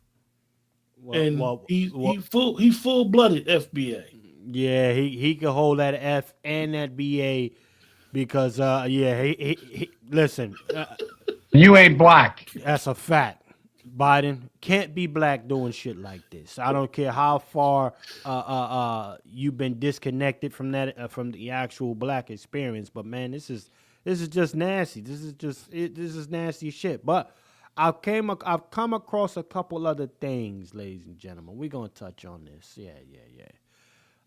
He full blooded FBA. Yeah, he can hold that F and that BA because he listen. You ain't black. That's a fact. Biden can't be black doing shit like this. I don't care how far you've been disconnected from that from the actual black experience, but man, this is just nasty. This is nasty shit. But I've come across a couple other things, ladies and gentlemen. We're gonna touch on this. Yeah.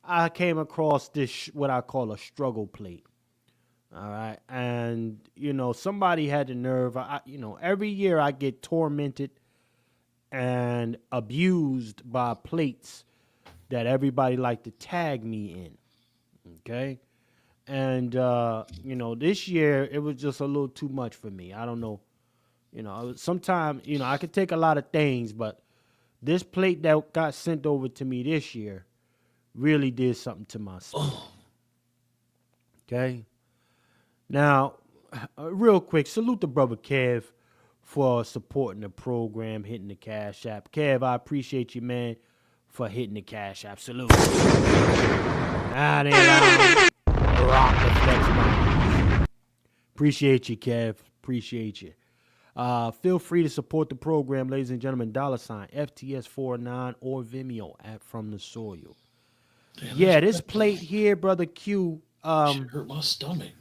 I came across this what I call a struggle plate. All right, and somebody had the nerve. Every year I get tormented and abused by plates that everybody like to tag me in. Okay, and this year it was just a little too much for me. I don't know. Sometimes I could take a lot of things, but this plate that got sent over to me this year really did something to my spirit. Okay. Now, real quick, salute the brother Kev for supporting the program, hitting the Cash App. Kev, I appreciate you, man, for hitting the Cash App. Salute. Rock the flex, man. Appreciate you, Kev. Appreciate you. Feel free to support the program, ladies and gentlemen. $, FTS49 or Vimeo at From the Soil. Damn, this plate here, brother Q. Shit hurt my stomach.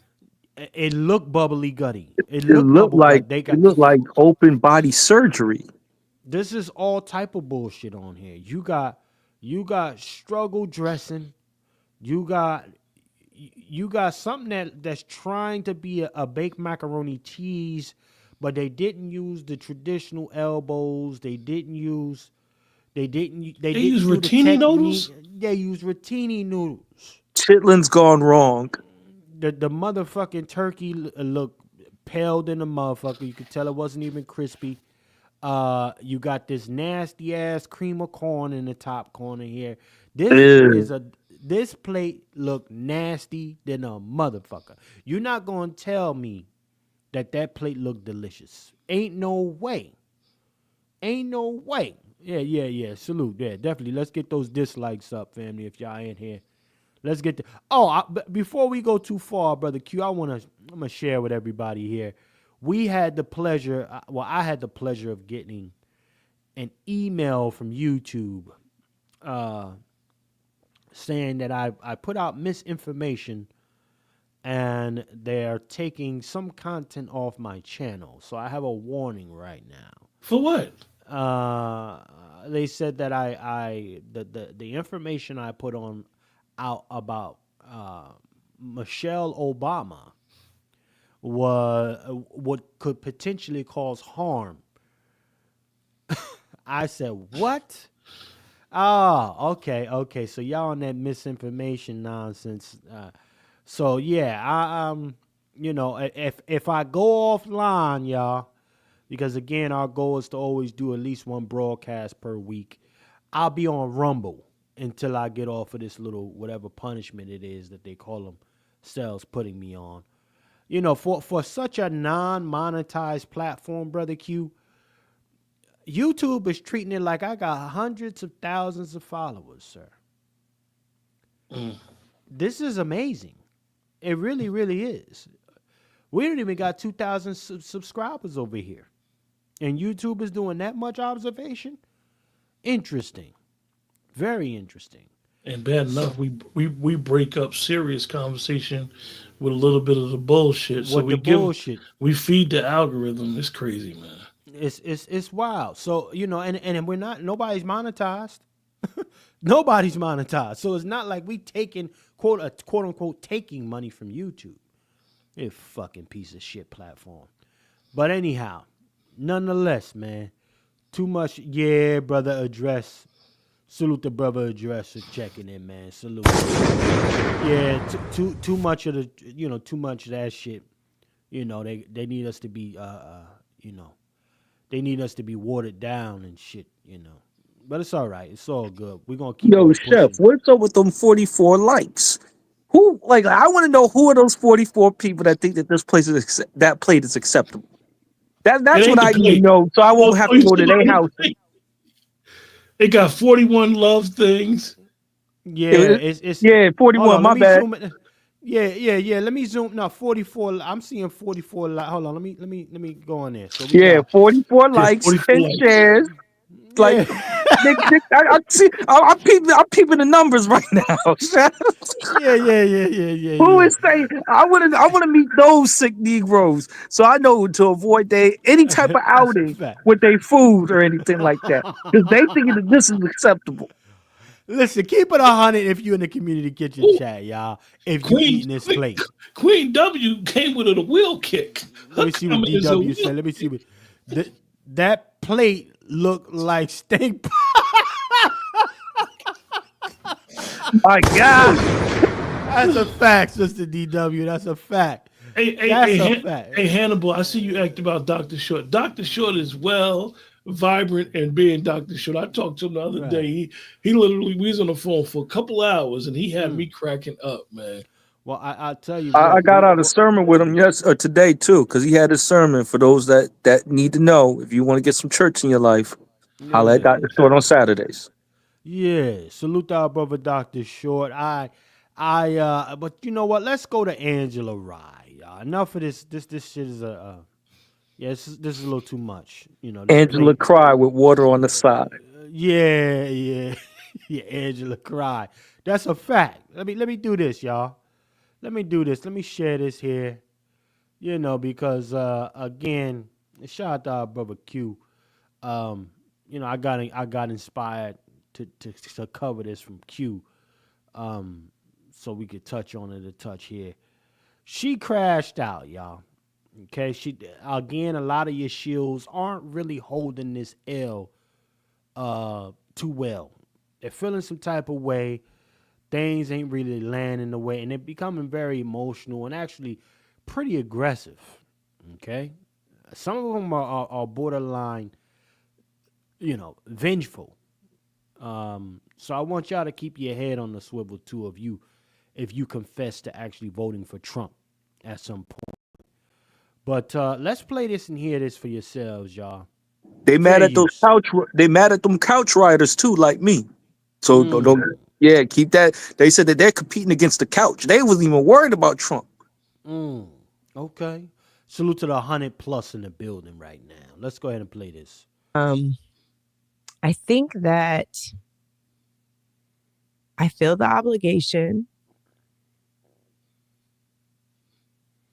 It looked bubbly gutty. It looked like open body surgery. This is all type of bullshit on here. You got struggle dressing. You got something that's trying to be a baked macaroni cheese, but they didn't use the traditional elbows. They use rotini noodles. They use rotini noodles. Chitlins gone wrong. The motherfucking turkey looked pale than a motherfucker. You could tell it wasn't even crispy. You got this nasty ass cream of corn in the top corner here. This plate looked nasty than a motherfucker. You're not gonna tell me that plate looked delicious. Ain't no way. Yeah. Salute. Yeah, definitely. Let's get those dislikes up, family. If y'all ain't here. Let's get before we go too far, Brother Q, I'm gonna share with everybody here. I had the pleasure of getting an email from YouTube saying that I put out misinformation and they're taking some content off my channel. So I have a warning right now. For what? They said that the information I put out about Michelle Obama what could potentially cause harm. I said, what? Oh, okay. So y'all on that misinformation nonsense. So yeah, if I go offline, y'all, because again, our goal is to always do at least one broadcast per week. I'll be on Rumble until I get off of this little whatever punishment it is that they call themselves putting me on. For such a non-monetized platform, Brother Q, YouTube is treating it like I got hundreds of thousands of followers, sir. This is amazing. It really, really is. We don't even got 2,000 subscribers over here. And YouTube is doing that much observation? Interesting. Very interesting. And bad enough, we break up serious conversation with a little bit of the bullshit. So we feed the algorithm. It's crazy, man. It's wild. So, and we're not, nobody's monetized. Nobody's monetized. So it's not like we taking quote unquote taking money from YouTube. A fucking piece of shit platform. But anyhow, nonetheless, man, too much. Yeah, brother address. Salute the brother address for checking in, man. Salute. Yeah, too much of the, too much of that shit. They need us to be, they need us to be watered down and shit, But it's all right. It's all good. We're gonna keep. Yo, Chef, what's up with them 44 likes? Who, like, I want to know who are those 44 people that think that this place is that plate is acceptable. That's what I need to know, so I won't have to go to their house. It got 41 love things. Yeah, it's 41. My bad. Yeah. Let me zoom. No, 44. I'm seeing 44. Hold on. Let me go on there. So 44 likes, 10 shares. Like, I'm peeping the numbers right now. Yeah. Who is saying? I want to meet those sick Negroes, so I know to avoid any type of outing with their food or anything like that, because they thinking that this is acceptable. Listen, keep it 100 if you're in the community kitchen chat, y'all. If you eating this plate, Queen W came with a wheel kick. Let me see what DW said. Let me see what that plate looked like steak. My God, that's a fact, Sister DW. That's a fact. Hey, Hannibal, I see you act about Dr. Short. Dr. Short is well, vibrant, and being Dr. Short. I talked to him the other day. He literally, we was on the phone for a couple hours, and he had me cracking up, man. Well, I'll tell you. I got out a sermon with him today too, because he had a sermon for those that need to know. If you want to get some church in your life, holla at Dr. Short on Saturdays. Yeah, salute to our brother Dr. Short. But you know what? Let's go to Angela Rye. Enough of this. This shit is this is a little too much. Angela Cry with water on the side. Yeah. Angela Cry. That's a fact. Let me do this, y'all. Let me do this. Let me share this here. Because again, shout out to our brother Q. I got inspired to cover this from Q. So we could touch on it a touch here. She crashed out, y'all. Okay, a lot of your shields aren't really holding this L too well. They're feeling some type of way. Things ain't really landing the way, and they're becoming very emotional and actually pretty aggressive. Okay, some of them are borderline, vengeful. So I want y'all to keep your head on the swivel too, if you confess to actually voting for Trump at some point. But let's play this and hear this for yourselves, y'all. They mad at those couch riders too, like me. So don't keep that. They said that they're competing against the couch. They wasn't even worried about Trump. Okay. Salute to the 100+ in the building right now. Let's go ahead and play this. I think that I feel the obligation.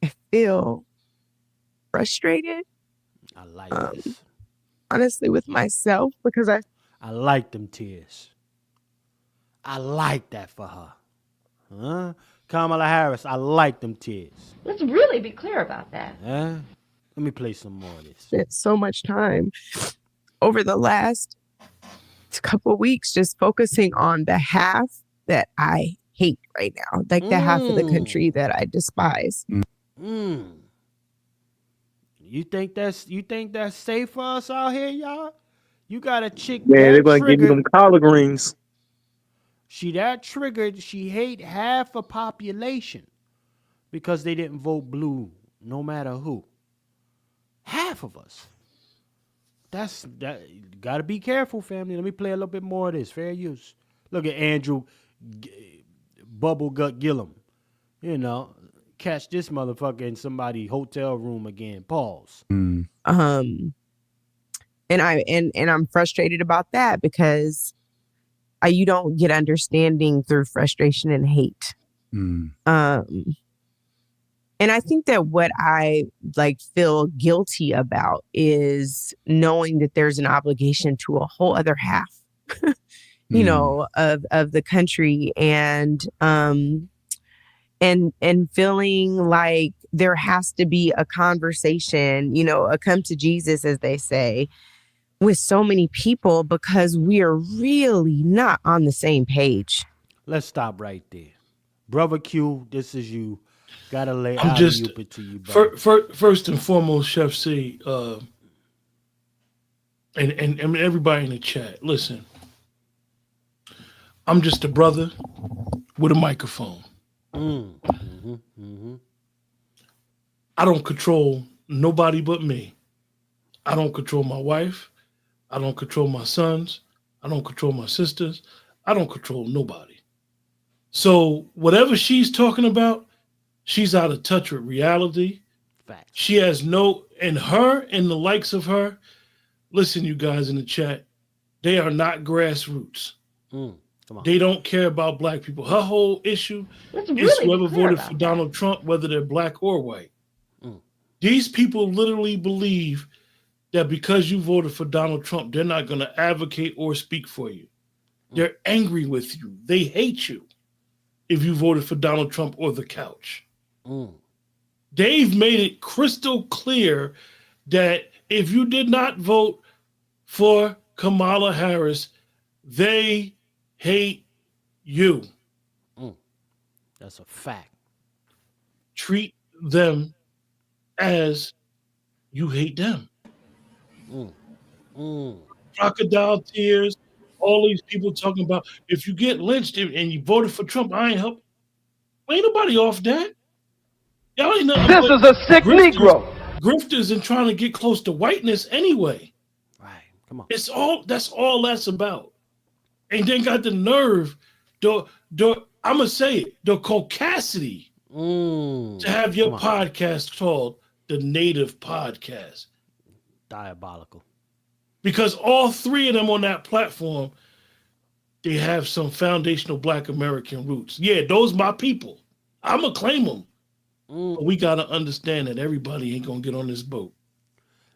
I feel frustrated. I like this. Honestly, with myself, because I like them tears. I like that for her. Huh? Kamala Harris, I like them tears. Let's really be clear about that. Let me play some more of this. Spent so much time over the last couple of weeks just focusing on the half that I hate right now, like the half of the country that I despise. You think that's safe for us out here, y'all? You got a chick Man, they're that gonna give you triggered. them collard greens. She hate half a population because they didn't vote blue, no matter who. Half of us. That. Gotta be careful, family. Let me play a little bit more of this. Fair use. Look at Andrew Bubblegut Gillum. You know, catch this motherfucker in somebody's hotel room again. Pause. And I'm frustrated about that because you don't get understanding through frustration and hate. And I think that what I feel guilty about is knowing that there's an obligation to a whole other half, you know, of the country, and feeling like there has to be a conversation, you know, a come to Jesus, as they say, with so many people because we are really not on the same page. Let's stop right there. Brother Q, this is you. Gotta lay I'm out just it to you, brother. First and foremost, Chef C, and everybody in the chat, listen. I'm just a brother with a microphone. I don't control nobody but me. I don't control my wife. I don't control my sons. I don't control my sisters. I don't control nobody. So whatever she's talking about, she's out of touch with reality. Fact. She has no, and her and the likes of her, listen, you guys in the chat, they are not grassroots. Come on. They don't care about black people. Her whole issue Let's is really be whoever clear voted about for Donald Trump, whether they're black or white. These people literally believe that because you voted for Donald Trump, they're not going to advocate or speak for you. They're angry with you. They hate you if you voted for Donald Trump or the couch. They've made it crystal clear that if you did not vote for Kamala Harris, they hate you. That's a fact. Treat them as you hate them. Crocodile tears, all these people talking about if you get lynched and you voted for Trump, I ain't help. Ain't nobody off that. Y'all ain't nothing. This is a sick Negro. Grifters and trying to get close to whiteness anyway. Right. Come on. That's all that's about. And then got the nerve, I'm gonna say it, the caucasity to have your podcast called the Native Podcast. Diabolical. Because all three of them on that platform, they have some foundational Black American roots. Yeah, those my people. I'm gonna claim them. But we gotta understand that everybody ain't gonna get on this boat.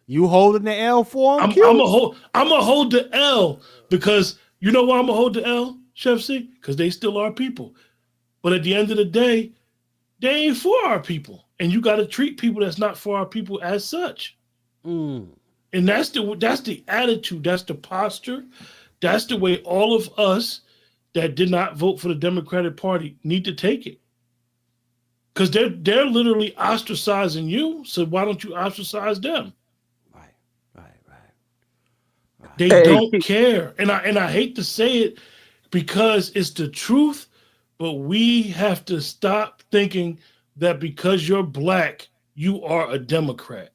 You holding the L for them? I'm gonna hold the L because you know why I'm gonna hold the L, Chef C? Because they still are people. But at the end of the day, they ain't for our people, and you got to treat people that's not for our people as such. And that's the attitude, that's the posture, that's the way all of us that did not vote for the Democratic Party need to take it. Because they're literally ostracizing you, so why don't you ostracize them? They don't care. And I hate to say it because it's the truth, but we have to stop thinking that because you're Black, you are a Democrat.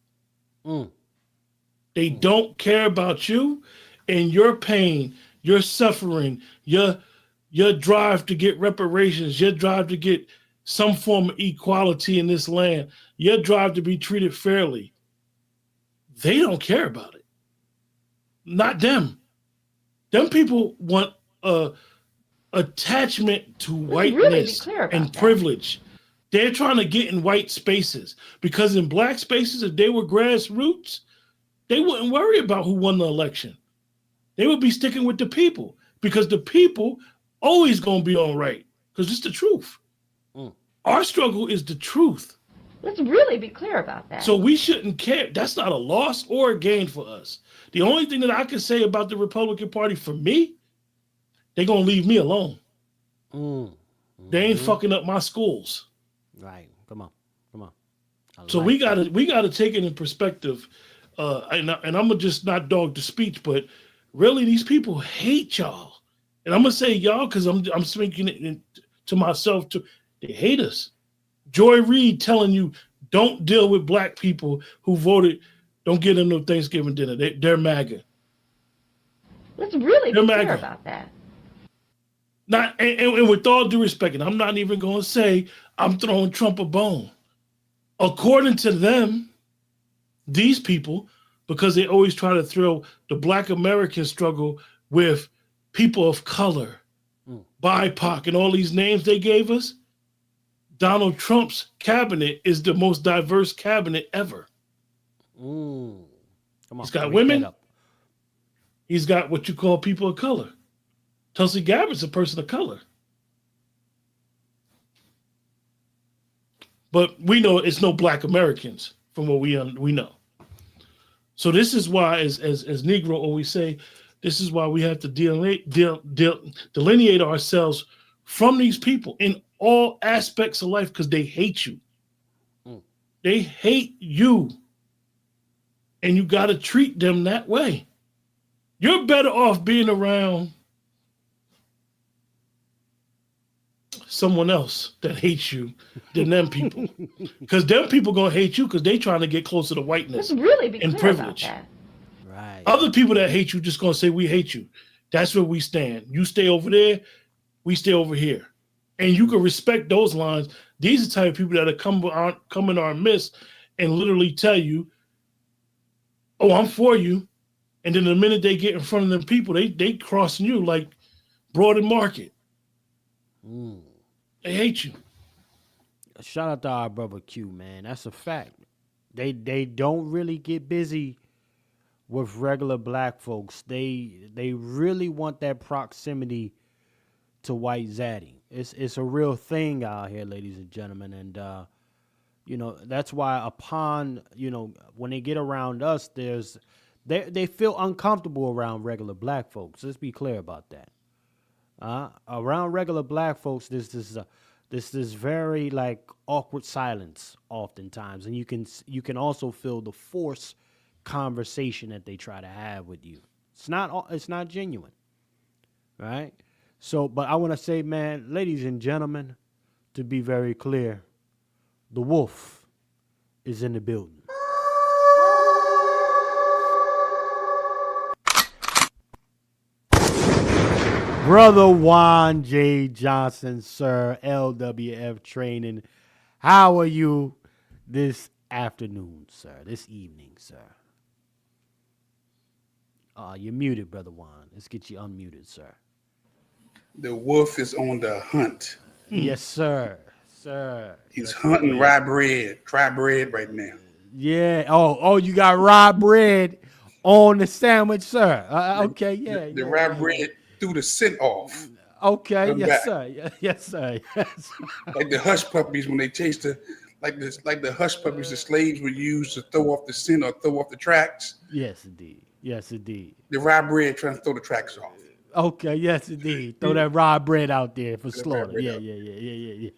They don't care about you and your pain, your suffering, your drive to get reparations, your drive to get some form of equality in this land, your drive to be treated fairly. They don't care about it. Not them. Them people want attachment to whiteness and privilege. They're trying to get in white spaces because in Black spaces, if they were grassroots, they wouldn't worry about who won the election. They would be sticking with the people because the people always going to be all right because it's the truth. Our struggle is the truth. Let's really be clear about that. So we shouldn't care. That's not a loss or a gain for us. The only thing that I can say about the Republican Party, for me, they're going to leave me alone. They ain't fucking up my schools. Right. Come on. So we gotta take it in perspective. And I'm gonna just not dog the speech, but really these people hate y'all. And I'm gonna say y'all because I'm speaking it to myself too. They hate us. Joy Reid telling you don't deal with black people who voted. Don't get them no Thanksgiving dinner. They're MAGA. Let's really They're be clear MAGA. about that. Not and with all due respect, and I'm not even gonna say I'm throwing Trump a bone. According to them, these people, because they always try to throw the Black American struggle with people of color, BIPOC, and all these names they gave us, Donald Trump's cabinet is the most diverse cabinet ever. Come on, He's got break women. that up. He's got what you call people of color. Tulsi Gabbard's a person of color. But we know it's no Black Americans from what we know. So this is why, as Negro always say, this is why we have to delineate ourselves from these people in all aspects of life because they hate you. They hate you. And you got to treat them that way. You're better off being around someone else that hates you than them people. Because them people going to hate you because they trying to get closer to whiteness Let's really be and clear privilege. about that. Right. Other people that hate you just going to say, we hate you. That's where we stand. You stay over there, we stay over here. And you can respect those lines. These are the type of people that are come in our midst and literally tell you, oh, I'm for you. And then the minute they get in front of them people, they crossing you like Broad and Market. They hate you. Shout out to our brother Q, man. That's a fact. They don't really get busy with regular black folks. They really want that proximity to white zaddy. It's a real thing out here, ladies and gentlemen. And that's why upon, when they get around us, they feel uncomfortable around regular black folks. Let's be clear about that. Around regular black folks, this is very like awkward silence oftentimes, and you can also feel the forced conversation that they try to have with you. It's not genuine, right? So, but I want to say, man, ladies and gentlemen, to be very clear, the wolf is in the building. Brother Juan J. Johnson, sir, LWF Training. How are you this afternoon, sir? This evening, sir? You're muted, Brother Juan. Let's get you unmuted, sir. The wolf is on the hunt. Yes, sir. Sir. He's hunting rye bread, dry bread right now. Yeah. Oh, you got rye bread on the sandwich, sir. Okay, yeah. The rye bread threw the scent off. Okay, Come yes, back. sir. Yes, sir. Yes. Like the hush puppies when they chased like the hush puppies the slaves would use to throw off the scent or throw off the tracks. Yes, indeed. Yes, indeed. The rye bread trying to throw the tracks off. Okay, yes, indeed. Throw that rye bread out there for slaughter. Yeah.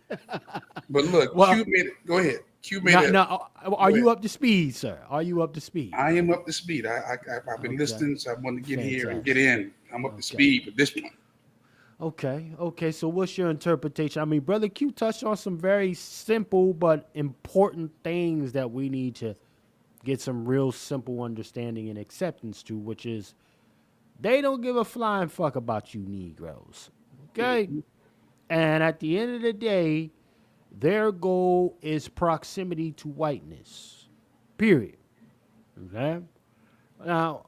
But look, Well, Q made it. Go ahead. Q made it. Are you up to speed, sir? Are you up to speed? I am up to speed. I've been listening, so I want to get here and get in. I'm up to speed with this one. Okay. So what's your interpretation? I mean, Brother Q touched on some very simple but important things that we need to get some real simple understanding and acceptance to, which is they don't give a flying fuck about you Negroes. Okay? Mm-hmm. And at the end of the day, their goal is proximity to whiteness. Period. Okay? Now,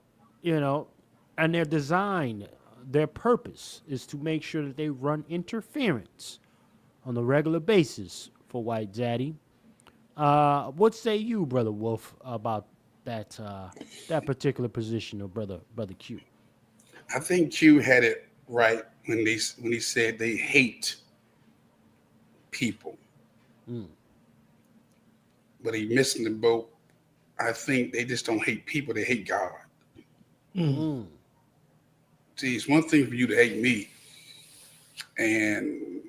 and their design, their purpose is to make sure that they run interference on a regular basis for white zaddy. What say you, Brother Wolf, about that particular position of Brother Q? I think Q had it right when he said they hate people. but he missing the boat. I think they just don't hate people; they hate God. See, it's one thing for you to hate me, and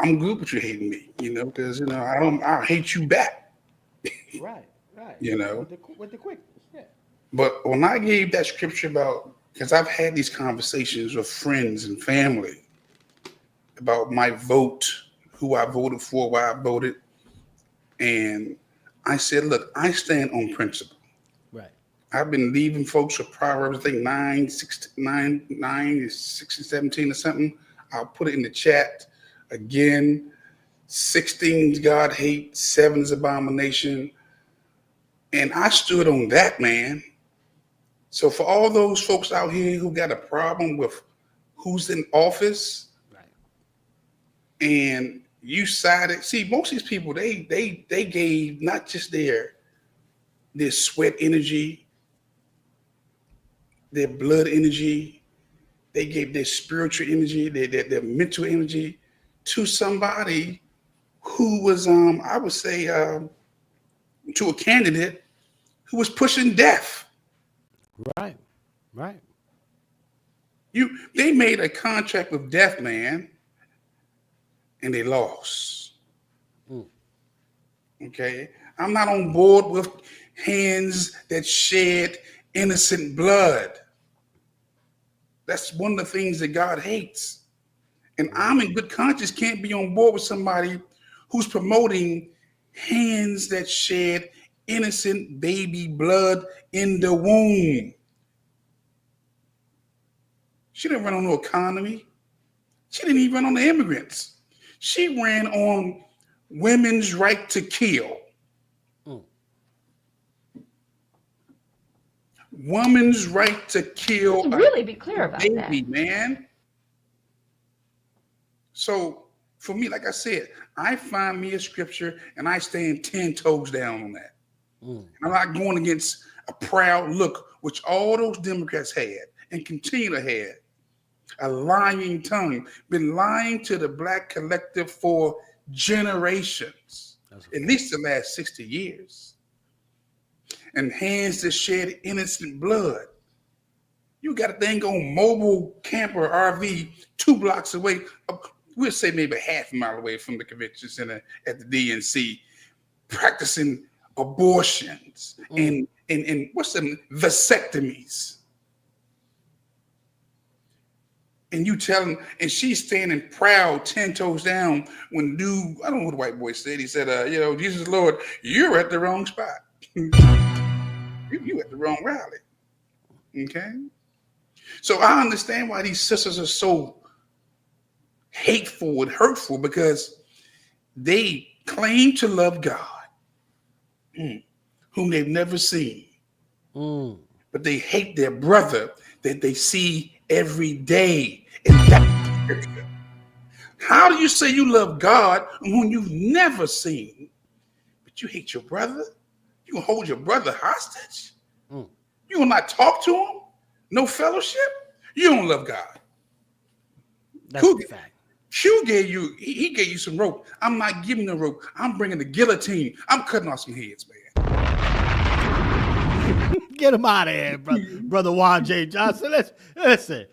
I'm good with you hating me, because I hate you back, Right. With the quickness, yeah. But when I gave that scripture about, because I've had these conversations with friends and family about my vote, who I voted for, why I voted, and I said, look, I stand on principle. Right. I've been leaving folks with Proverbs, I think 9, 16, 17 or something. I'll put it in the chat again. 16 is God hate, 7 is abomination. And I stood on that, man. So for all those folks out here who got a problem with who's in office, right, and you sided, see, most of these people, they gave not just their sweat energy, their blood energy, they gave their spiritual energy, their mental energy to somebody who was, I would say, to a candidate who was pushing death. Right. Right. They made a contract with death, man, and they lost. Okay? I'm not on board with hands that shed innocent blood. That's one of the things that God hates. And I'm in good conscience can't be on board with somebody who's promoting hands that shed innocent baby blood in the womb. She didn't run on no economy. She didn't even run on the immigrants. She ran on women's right to kill. Woman's right to kill. Let's really be clear about baby, that, man. So for me, like I said, I find me a scripture and I stand 10 toes down on that. I'm not going against a proud look, which all those Democrats had and continue to have. A lying tongue, been lying to the Black collective for generations, at least the last 60 years. And hands that shed innocent blood. You got a thing on mobile camper RV 2 blocks away, we'll say maybe half a mile away from the convention center at the DNC, practicing abortions and what's them vasectomies. And you tell him, and she's standing proud, 10 toes down when dude, I don't know what the white boy said. He said, Jesus Lord, you're at the wrong spot. You at the wrong rally. Okay? So I understand why these sisters are so hateful and hurtful, because they claim to love God, whom they've never seen. But they hate their brother that they see every day. And that's how do you say you love God whom you've never seen, but you hate your brother? You gonna hold your brother hostage? You will not talk to him? No fellowship? You don't love God. That's the fact. Q gave you, he gave you some rope. I'm not giving the rope. I'm bringing the guillotine. I'm cutting off some heads, man. Get him out of here, brother Juan J. Johnson. Listen.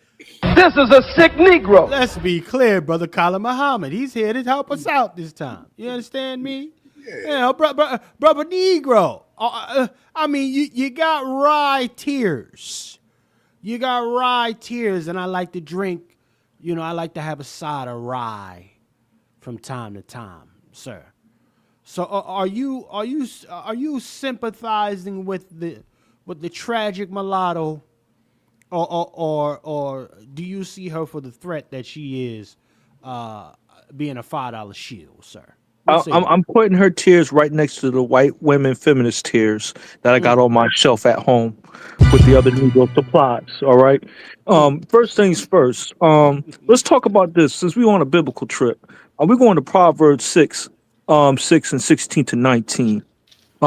This is a sick Negro. Let's be clear, brother Khalid Muhammad. He's here to help us out this time. You understand me? Yeah, brother Negro. I mean, you got rye tears. You got rye tears, and I like to drink. I like to have a side of rye from time to time, sir. So, are you sympathizing with the tragic mulatto, or do you see her for the threat that she is, being a $5 shield, sir? I'm putting her tears right next to the white women feminist tears that I got on my shelf at home with the other Negro supplies. All right. First things first. Let's talk about this since we're on a biblical trip. We're going to Proverbs 6, 6 and 16 to 19.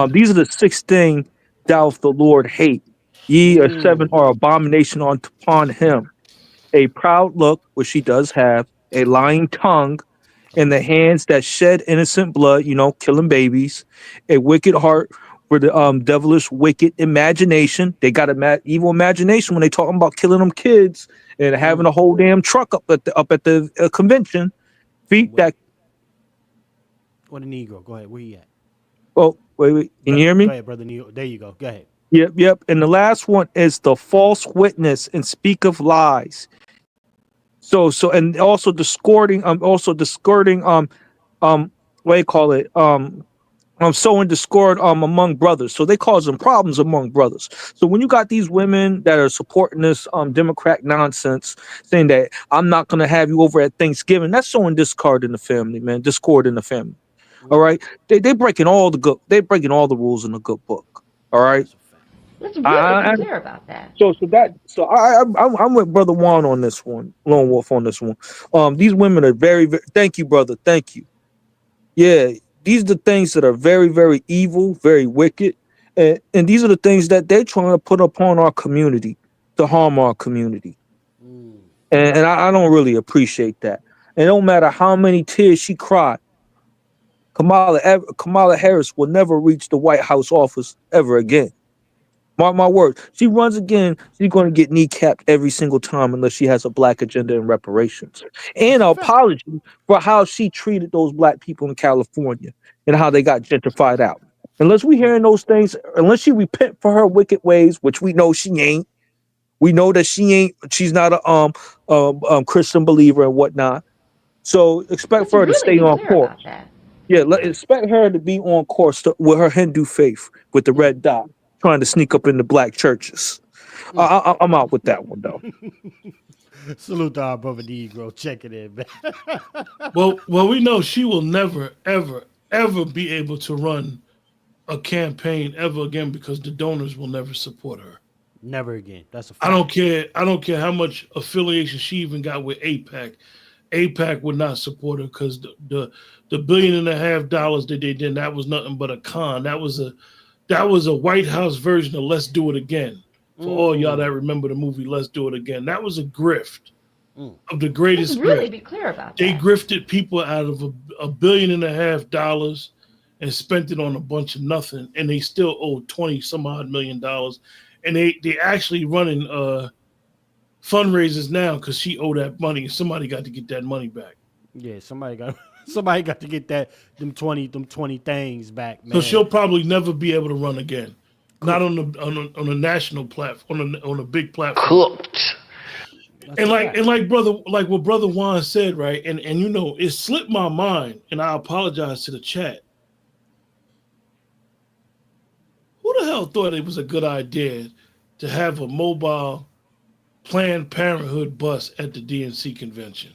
These are the 6 things doth the Lord hate. Ye are 7 are abomination upon him. A proud look, which she does have, a lying tongue, in the hands that shed innocent blood, killing babies, a wicked heart for the devilish, wicked imagination. They got evil imagination when they talking about killing them kids and having a whole damn truck up at the convention. Feet that. What a Negro. Go ahead. Where you at? Oh, wait. Can you hear me? Go ahead, brother Negro. There you go. Go ahead. Yep. And the last one is the false witness and speak of lies. So and also discording, what do you call it? Sowing discord among brothers. So they causing problems among brothers. So when you got these women that are supporting this Democrat nonsense, saying that I'm not gonna have you over at Thanksgiving, that's sowing discord in the family, man. Discord in the family. All right. They breaking all the rules in the good book. All right. Let's really be clear about that. I'm with Brother Juan on this one, Lone Wolf on this one. These women are very, very, thank you, brother. Thank you. Yeah, these are the things that are very, very evil, very wicked. And these are the things that they're trying to put upon our community to harm our community. And I don't really appreciate that. And it don't matter how many tears she cried. Kamala Harris will never reach the White House office ever again. Mark my words. She runs again, she's going to get kneecapped every single time unless she has a black agenda and reparations. And an apology for how she treated those black people in California and how they got gentrified out. Unless we hearing those things, unless she repent for her wicked ways, which we know she ain't. We know that she's not a Christian believer and whatnot. So expect for her to stay on course. Yeah, expect her to be on course with her Hindu faith with the red dot, trying to sneak up into black churches. I'm out with that one, though. Salute to our brother Negro. Check it in, man. Well, we know she will never, ever, ever be able to run a campaign ever again because the donors will never support her. Never again. That's a fact. I don't care how much affiliation she even got with AIPAC. AIPAC would not support her because the $1.5 billion that they did, that was nothing but a con. That was a White House version of Let's Do It Again. For all y'all that remember the movie Let's Do It Again, that was a grift of the greatest. Let's really be clear about that. They grifted people out of $1.5 billion and spent it on a bunch of nothing, and they still owe 20 some odd $1 million. And they actually running fundraisers now because she owed that money, and somebody got to get that money back. Yeah, somebody got to get them 20 things back, man. So she'll probably never be able to run again. Not on a national platform, on a big platform. Cooked. And what Brother Juan said, right? And it slipped my mind, and I apologize to the chat. Who the hell thought it was a good idea to have a mobile Planned Parenthood bus at the DNC convention?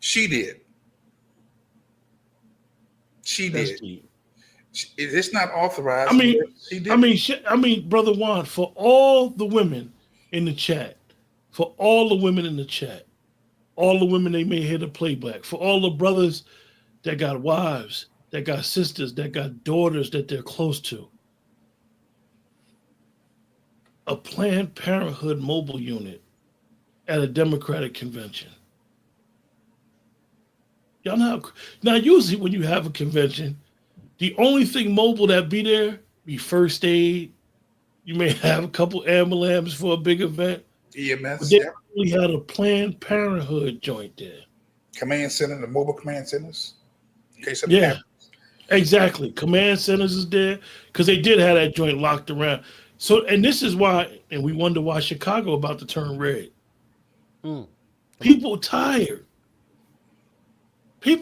She did. It's not authorized. I mean, Brother Juan, for all the women in the chat, all the women they may hear the playback, for all the brothers that got wives, that got sisters, that got daughters that they're close to, a Planned Parenthood mobile unit at a Democratic convention. Y'all know now usually when you have a convention, the only thing mobile that be there be first aid. You may have a couple ambulances for a big event. EMS. But they only had a Planned Parenthood joint there. Command center, the mobile command centers. Yeah, exactly. Command centers is there because they did have that joint locked around. So, and this is why, and we wonder why Chicago about to turn red. People tired. And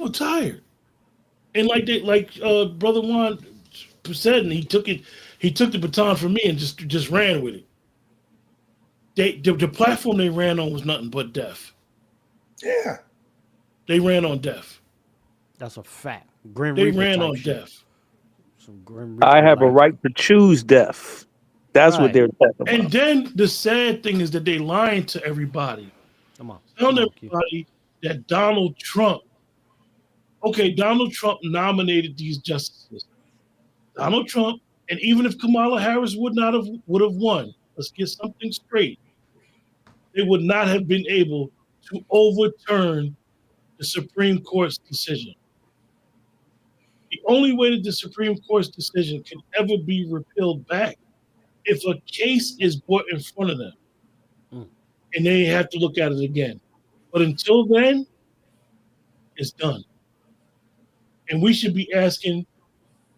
like Brother Juan said, and he took the baton from me and just ran with it. The platform they ran on was nothing but death. Yeah. They ran on death. That's a fact. Grim they Reaper ran type on shit. death. Some Grim Reaper I have a right to choose death. That's what they're talking about. And then the sad thing is that they lying to everybody. Telling everybody that Donald Trump nominated these justices. Donald Trump, and even if Kamala Harris would have won, let's get something straight. They would not have been able to overturn the the Supreme Court's decision. The only way that the Supreme Court's decision can ever be repealed back if a case is brought in front of them and they have to look at it again. But until then, it's done. And we should be asking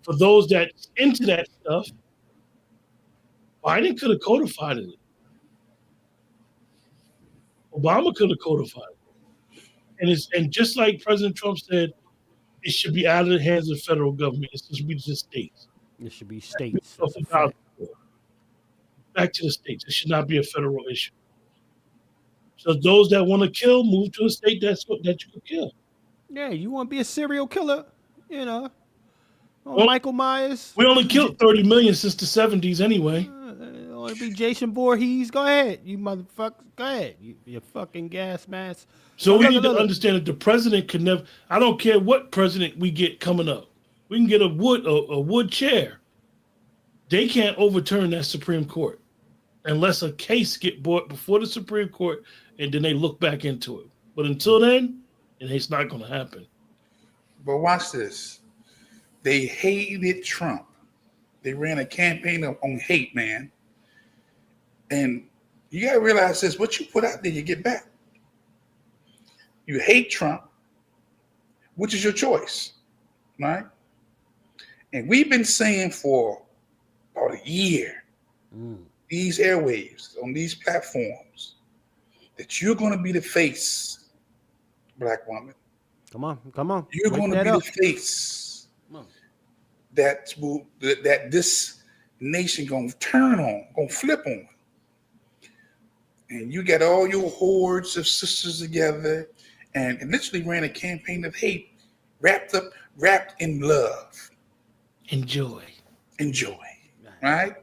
for those that's into that stuff, Biden could have codified it. Obama could have codified it. And just like President Trump said, it should be out of the hands of the federal government. It should be to the states. It should be states. That's a fact. Back to the states. It should not be a federal issue. So those that want to kill, move to a state that you can kill. Yeah, you want to be a serial killer, you know. Well, Michael Myers. We only killed 30 million since the 70s anyway. Want to be Jason Voorhees? Go ahead, you motherfucker. Go ahead, you fucking gas mask. So we need to understand that the president can never. I don't care what president we get coming up. We can get a wood chair. They can't overturn that Supreme Court unless a case get brought before the Supreme Court and then they look back into it. But until then, it's not going to happen. But watch this. They hated Trump. They ran a campaign on hate, man. And you got to realize this. What you put out there, you get back. You hate Trump, which is your choice, right? And we've been saying for about a year, these airwaves, on these platforms, that you're going to be the face, black woman. Come on. You're going to be the face that this nation going to turn on, going to flip on. And you got all your hordes of sisters together and literally ran a campaign of hate wrapped in love. Enjoy. Right?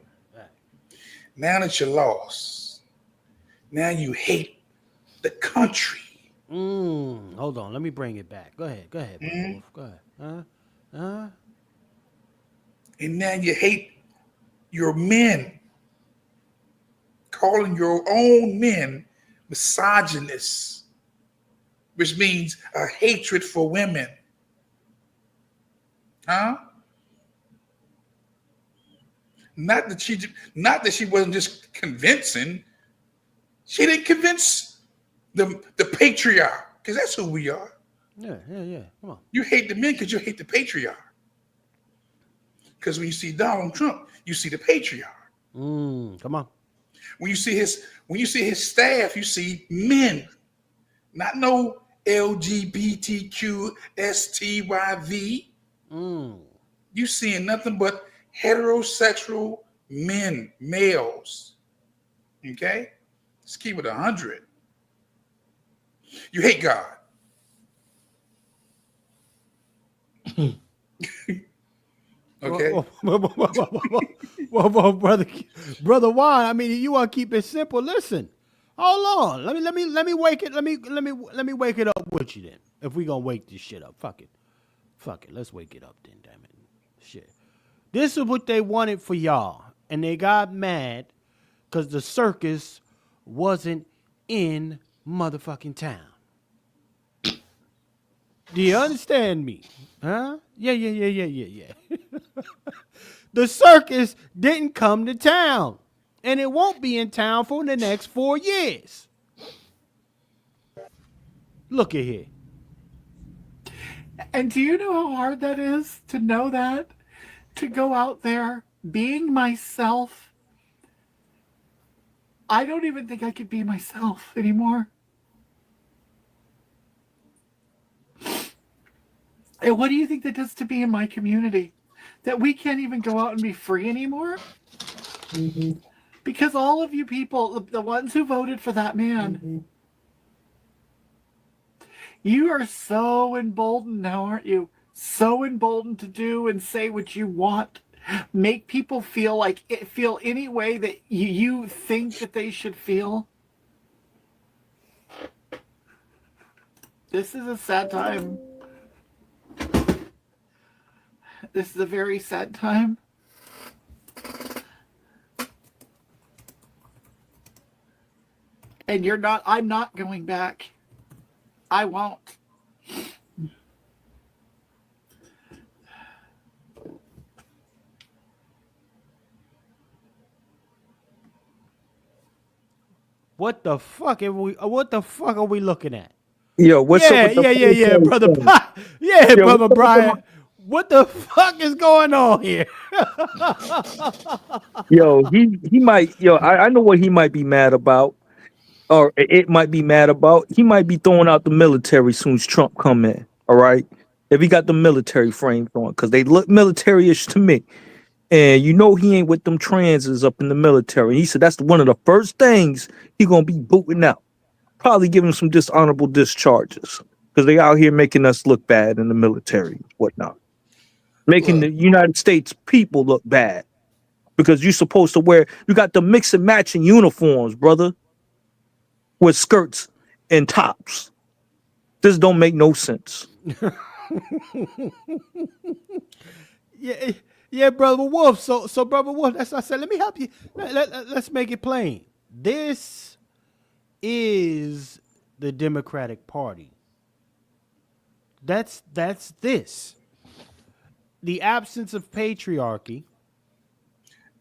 Now that you're lost, now you hate the country. Hold on, let me bring it back. Go ahead. Go ahead. And now you hate your men, calling your own men misogynists, which means a hatred for women. Huh? Not that she wasn't just convincing. She didn't convince the patriarch, because that's who we are. Yeah. Come on. You hate the men because you hate the patriarch. Because when you see Donald Trump, you see the patriarch. Come on. When you see his staff, you see men, not no LGBTQ STYV. You seeing nothing but heterosexual men, males. Okay? Let's keep it 100. You hate God. Okay. Well, brother Juan. I mean, you want to keep it simple. Listen, hold on. Let me wake it. Let me wake it up with you then. If we gonna wake this shit up, fuck it. Let's wake it up then. Damn it, shit. This is what they wanted for y'all, and they got mad because the circus wasn't in motherfucking town. Do you understand me? Huh? Yeah. The circus didn't come to town, and it won't be in town for the next 4 years. Look at here. And do you know how hard that is to know that? To go out there being myself. I don't even think I could be myself anymore. And what do you think that does to be in my community? That we can't even go out and be free anymore? Because all of you people, the ones who voted for that man, you are so emboldened now, aren't you? So emboldened to do and say what you want. Make people feel any way that you think that they should feel. This is a sad time. This is a very sad time. And I'm not going back. I won't. What the fuck are we looking at? Yo, what's up with the Yeah, military brother. thing? Yeah, Yo, brother what's up with the Brian. What the fuck is going on here? Yo, he might. Yo, I know what he might be mad about, or it might be mad about. He might be throwing out the military soon as Trump come in. All right, if he got the military frames on, because they look military-ish to me. And you know he ain't with them transes up in the military. He said that's one of the first things he gonna be booting out. Probably giving some dishonorable discharges because they out here making us look bad in the military, and whatnot, making the United States people look bad because you're supposed to wear. You got the mix and matching uniforms, brother, with skirts and tops. This don't make no sense. Yeah, brother Wolf. So brother Wolf, that's what I said. Let me help you. Let's make it plain. This is the Democratic Party. That's this. The absence of patriarchy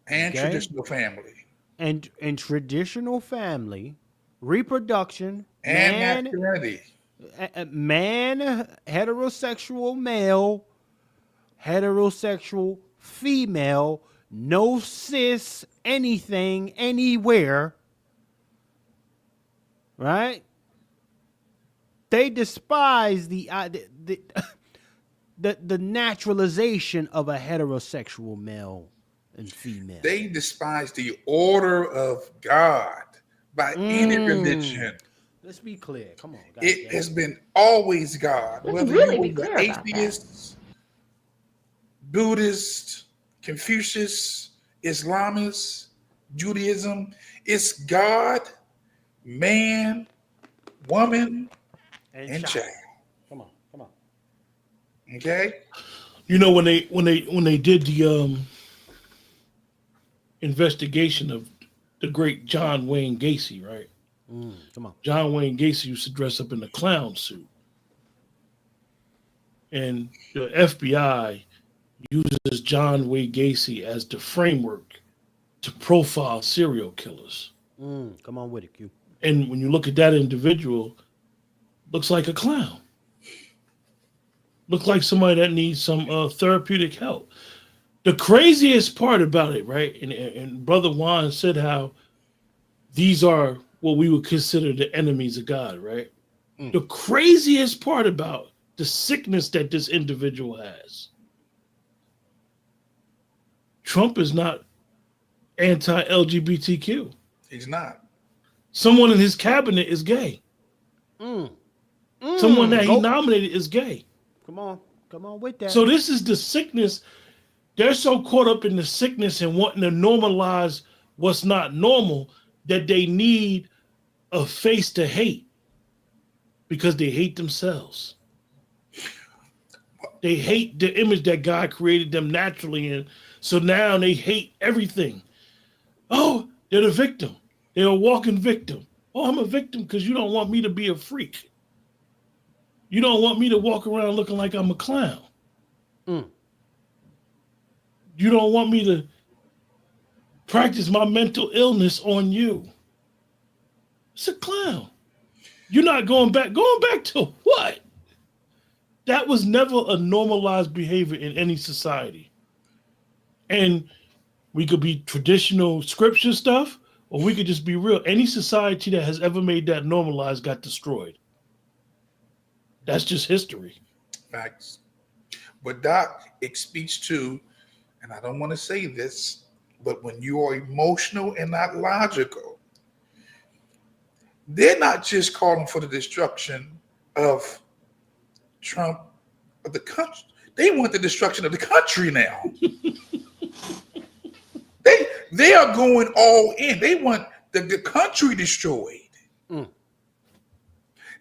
and traditional family. And traditional family, reproduction, and masculinity. Man, heterosexual male, heterosexual female, no cis anything anywhere. Right? They despise the naturalization of a heterosexual male and female. They despise the order of God by any religion. Let's be clear. Come on, guys. It has been always God. Let's Whether really you be were clear about atheist, Buddhist, Confucius, Islamist, Judaism, it's God, man, woman, and child. Come on. Okay. You know when they did the investigation of the great John Wayne Gacy, right? Come on. John Wayne Gacy used to dress up in a clown suit, and the FBI uses John Wayne Gacy as the framework to profile serial killers. Come on with it, Q. And when you look at that individual, looks like a clown. Look like somebody that needs some therapeutic help. The craziest part about it, right? And Brother Juan said how these are what we would consider the enemies of God, right? The craziest part about the sickness that this individual has. Trump is not anti-LGBTQ. He's not. Someone in his cabinet is gay. Someone that he nominated is gay. Come on with that. So this is the sickness. They're so caught up in the sickness and wanting to normalize what's not normal that they need a face to hate because they hate themselves. They hate the image that God created them naturally in. So now they hate everything. Oh, they're the victim. They're a walking victim. Oh, I'm a victim because you don't want me to be a freak. You don't want me to walk around looking like I'm a clown. You don't want me to practice my mental illness on you. It's a clown. You're not going back. Going back to what? That was never a normalized behavior in any society. And we could be traditional scripture stuff, or we could just be real. Any society that has ever made that normalized got destroyed. That's just history. Facts. But Doc, it speaks to, and I don't want to say this, but when you are emotional and not logical, they're not just calling for the destruction of Trump, of the country. They want the destruction of the country now. They are going all in. They want the country destroyed.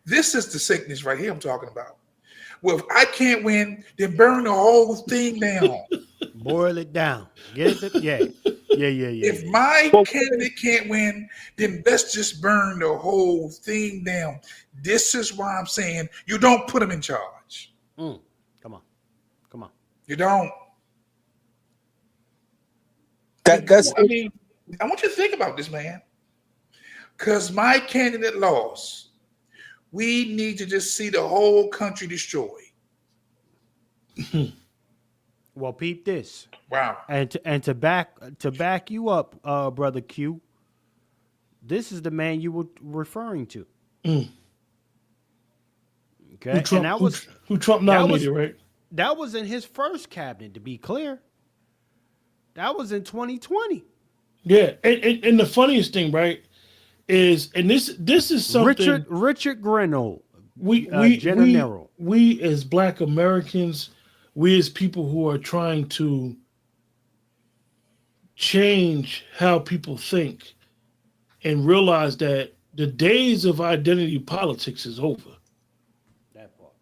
This is the sickness right here I'm talking about. Well, if I can't win, then burn the whole thing down. Boil it down. Get it? Yeah. If my candidate can't win, then let's just burn the whole thing down. This is why I'm saying you don't put him in charge. Come on. You don't. That's. I mean, I want you to think about this, man. because my candidate lost, we need to just see the whole country destroyed. Well, peep this. Wow. And to back you up, brother Q. This is the man you were referring to. Mm. Okay, Who Trump, and that was who Trump nominated, right? That was in his first cabinet, to be clear. That was in 2020. Yeah, and the funniest thing, right, is, and this is something Richard Grenell, we as Black Americans, we as people who are trying to change how people think and realize that the days of identity politics is over. That part.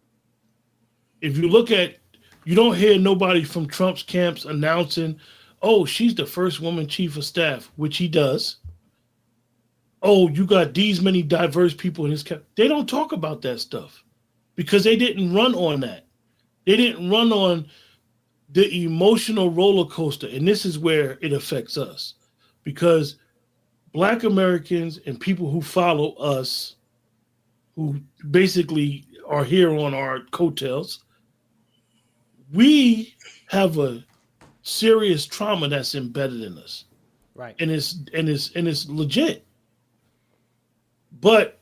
If you look at, you don't hear nobody from Trump's camps announcing, oh, she's the first woman chief of staff, which he does. Oh, you got these many diverse people in his camp. They don't talk about that stuff because they didn't run on that. They didn't run on the emotional roller coaster. And this is where it affects us, because Black Americans and people who follow us, who basically are here on our coattails, we have a serious trauma that's embedded in us. Right. And it's legit. But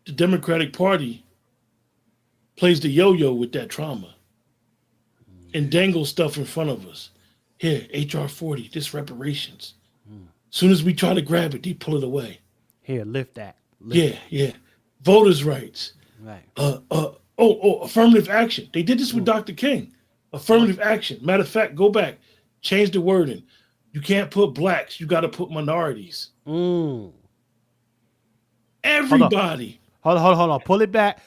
the Democratic Party plays the yo-yo with that trauma and dangles stuff in front of us. Here, HR 40, this reparations. Soon as we try to grab it, they pull it away. Here, lift that. Yeah. Voters' rights. Right. Affirmative action. They did this with Dr. King. Affirmative action. Matter of fact, go back. Change the wording. You can't put blacks. You got to put minorities. Everybody. Hold on. Pull it back.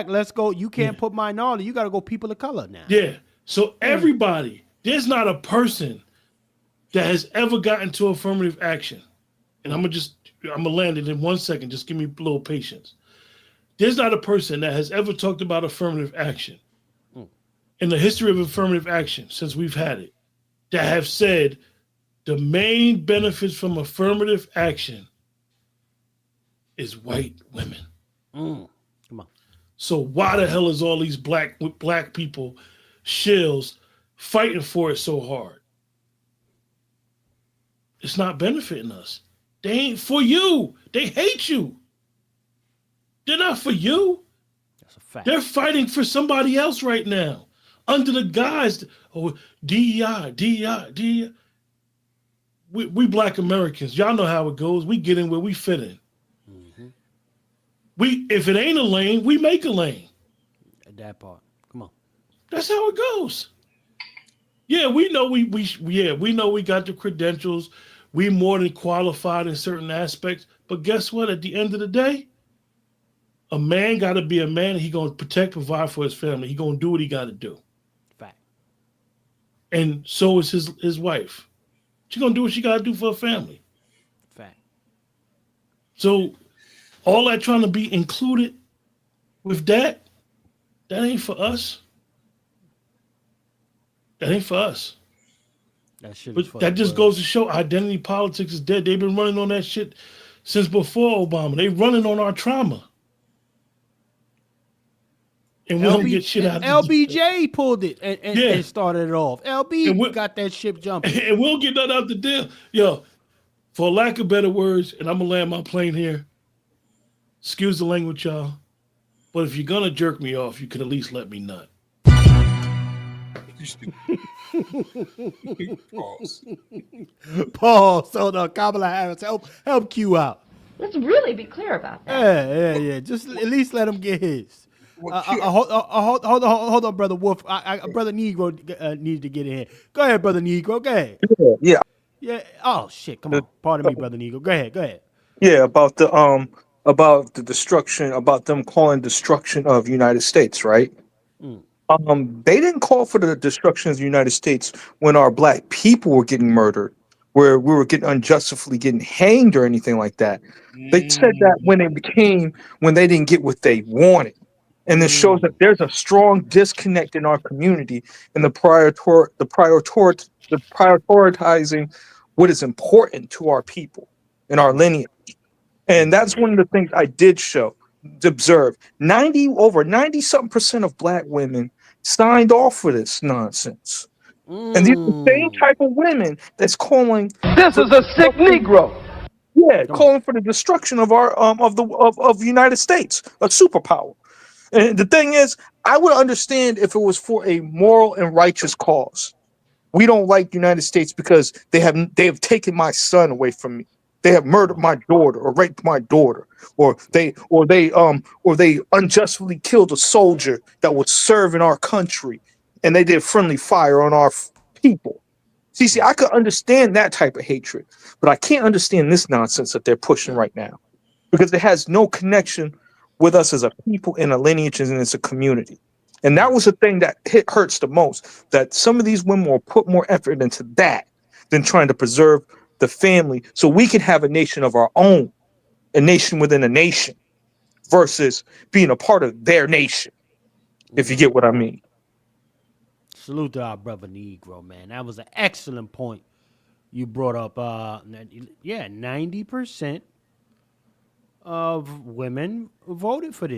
Let's go. You can't put minority. You got to go people of color now. Yeah. So everybody, there's not a person that has ever gotten to affirmative action. And I'm going to land it in 1 second. Just give me a little patience. There's not a person that has ever talked about affirmative action in the history of affirmative action since we've had it that have said the main benefits from affirmative action is white women. Come on. So why the hell is all these black people, shills, fighting for it so hard? It's not benefiting us. They ain't for you. They hate you. They're not for you. That's a fact. They're fighting for somebody else right now under the guise of DEI. We Black Americans, y'all know how it goes. We get in where we fit in. If it ain't a lane, we make a lane. That part. Come on. That's how it goes. Yeah, we know we know we got the credentials. We more than qualified in certain aspects. But guess what? At the end of the day, a man got to be a man. He gonna protect, provide for his family. He gonna do what he got to do. Fact. And so is his wife. She gonna do what she got to do for her family. Fact. So all that trying to be included with that ain't for us. That ain't for us. That shit But that just goes to show identity politics is dead. They've been running on that shit since before Obama. They running on our trauma. And we don't get shit out of it. LBJ pulled it and started it off. LB got that ship jumping. And we'll get that out the deal. Yo, for lack of better words, and I'm going to land my plane here. Excuse the language, y'all. But if you're going to jerk me off, you could at least let me nut. Pause. So the Kamala Harris help Q out. Let's really be clear about that. Yeah. Just at least let him get his. Hold on, brother Wolf. Brother Negro needs to get in here. Go ahead, brother Negro. Go ahead. Yeah. Oh shit. Come on. Pardon me, brother Negro. Go ahead. Yeah, about the destruction, about them calling destruction of United States, right? They didn't call for the destruction of the United States when our black people were getting murdered, where we were getting unjustly getting hanged or anything like that. They said that when they didn't get what they wanted. And this shows that there's a strong disconnect in our community in the prioritizing what is important to our people and our lineage. And that's one of the things I did observe. Over 90-something% of black women signed off for this nonsense. And these are the same type of women that's calling. This is a sick Negro. Yeah, calling for the destruction of our of the United States, a superpower. And the thing is, I would understand if it was for a moral and righteous cause. We don't like the United States because they have taken my son away from me. They have murdered my daughter or raped my daughter, or they unjustly killed a soldier that was serving our country, and they did friendly fire on our people. See, I could understand that type of hatred, but I can't understand this nonsense that they're pushing right now, because it has no connection with us as a people and a lineage and as a community. And that was the thing that hurts the most, that some of these women will put more effort into that than trying to preserve the family so we can have a nation of our own, a nation within a nation, versus being a part of their nation, if you get what I mean. Salute to our brother Negro, man. That was an excellent point you brought up. 90% of women voted for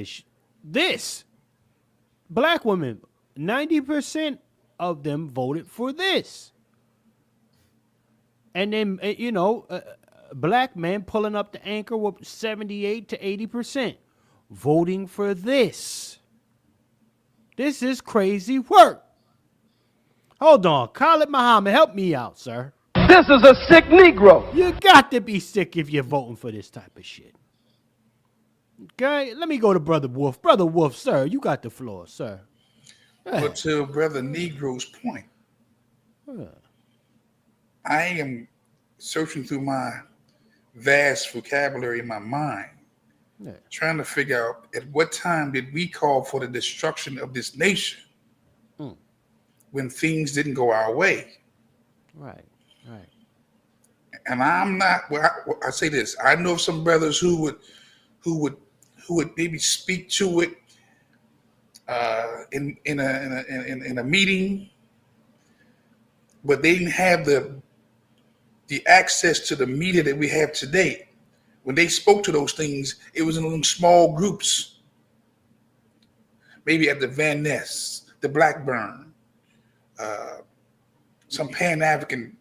this. Black women, 90% of them voted for this. And then, black men pulling up the anchor with 78 to 80% voting for this. This is crazy work. Hold on. Khalid Muhammad, help me out, sir. This is a sick Negro. You got to be sick if you're voting for this type of shit. Okay, let me go to Brother Wolf. Brother Wolf, sir, you got the floor, sir. But to Brother Negro's point, I am searching through my vast vocabulary in my mind, trying to figure out at what time did we call for the destruction of this nation when things didn't go our way. Right. And I'm not. Well, I say this. I know of some brothers who would maybe speak to it in a meeting, but they didn't have the access to the media that we have today. When they spoke to those things, it was in small groups, maybe at the Van Ness, the Blackburn, some Pan-African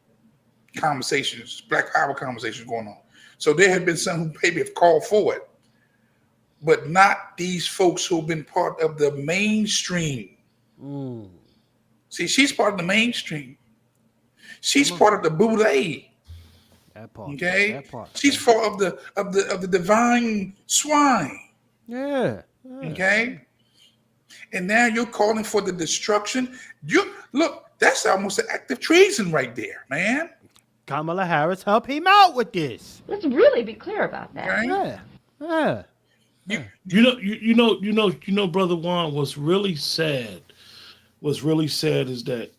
conversations, Black Power conversations going on. So there have been some who maybe have called for it, but not these folks who've been part of the mainstream. See, she's part of the mainstream. She's part of the Boule. That part. Okay, that part. She's part of the divine swine. Yeah. Okay, and now you're calling for the destruction. Look, that's almost an act of treason right there, man. Kamala Harris help him out with this. Let's really be clear about that. Okay? Yeah. You know, Brother Juan, what's really sad is that,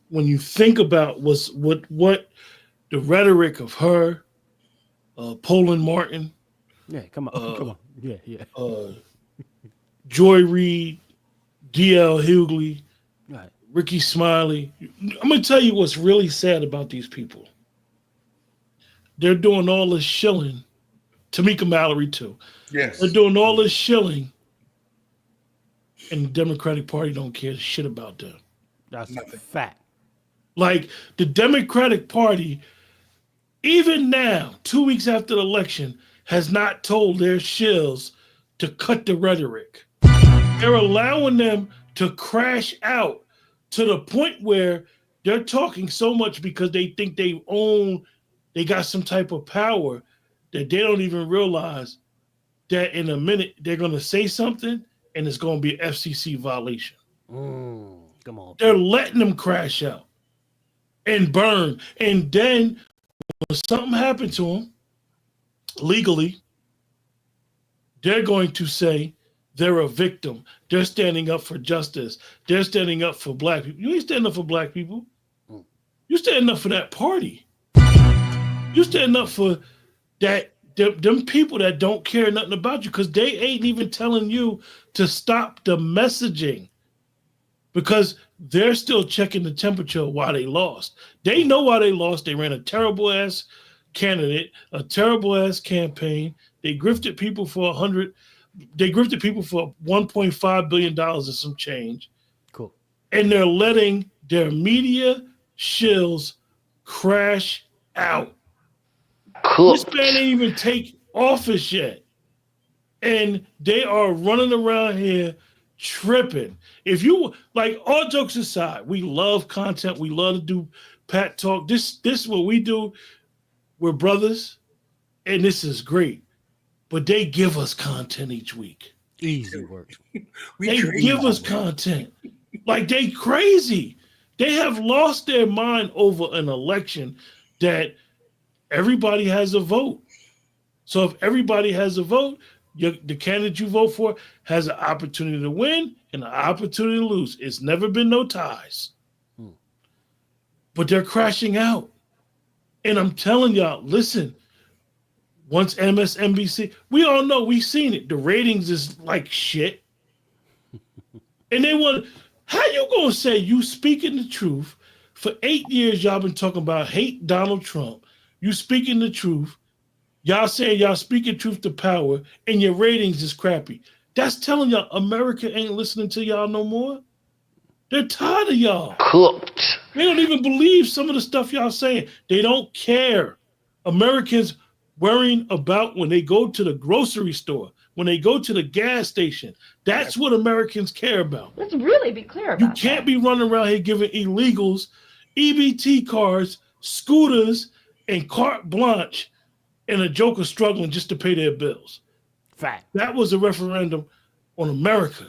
when you think about what the rhetoric of her, Poland Martin, come on. Yeah. Joy Reid, D.L. Hughley, right. Ricky Smiley. I'm gonna tell you what's really sad about these people. They're doing all this shilling. Tamika Mallory too. Yes. They're doing all this shilling, and the Democratic Party don't care shit about them. That's a fact. Like the Democratic Party, even now, 2 weeks after the election, has not told their shills to cut the rhetoric. They're allowing them to crash out to the point where they're talking so much because they think they got some type of power that they don't even realize that in a minute they're going to say something and it's going to be an FCC violation. Come on. They're letting them crash out and burn. And then when something happened to them legally, they're going to say they're a victim. They're standing up for justice. They're standing up for black people. You ain't standing up for black people. You standing up for that party. You standing up for that them people that don't care nothing about you because they ain't even telling you to stop the messaging because they're still checking the temperature of why they lost. They know why they lost. They ran a terrible ass candidate, a terrible ass campaign. They grifted people for $1.5 billion and some change. Cool. And they're letting their media shills crash out. This man ain't even take office yet. And they are running around here tripping. If you like, all jokes aside, we love content. We love to do Pat Talk. This is what we do. We're brothers, and this is great. But they give us content each week. Easy work. They give us content. Like, they crazy. They have lost their mind over an election that everybody has a vote. So if everybody has a vote, the candidate you vote for has an opportunity to win and an opportunity to lose. It's never been no ties. But they're crashing out. And I'm telling y'all, listen, once MSNBC, we all know, we've seen it. The ratings is like shit. And they want, how you gonna say you speaking the truth? For 8 years, y'all been talking about hate Donald Trump. You speaking the truth. Y'all saying y'all speaking truth to power, and your ratings is crappy. That's telling y'all America ain't listening to y'all no more. They're tired of y'all. Cooked. They don't even believe some of the stuff y'all saying. They don't care. Americans worrying about when they go to the grocery store, when they go to the gas station. That's what Americans care about. Let's really be clear about You can't be running around here giving illegals EBT cards, scooters, and carte blanche, and a joker struggling just to pay their bills. Fact. That was a referendum on America.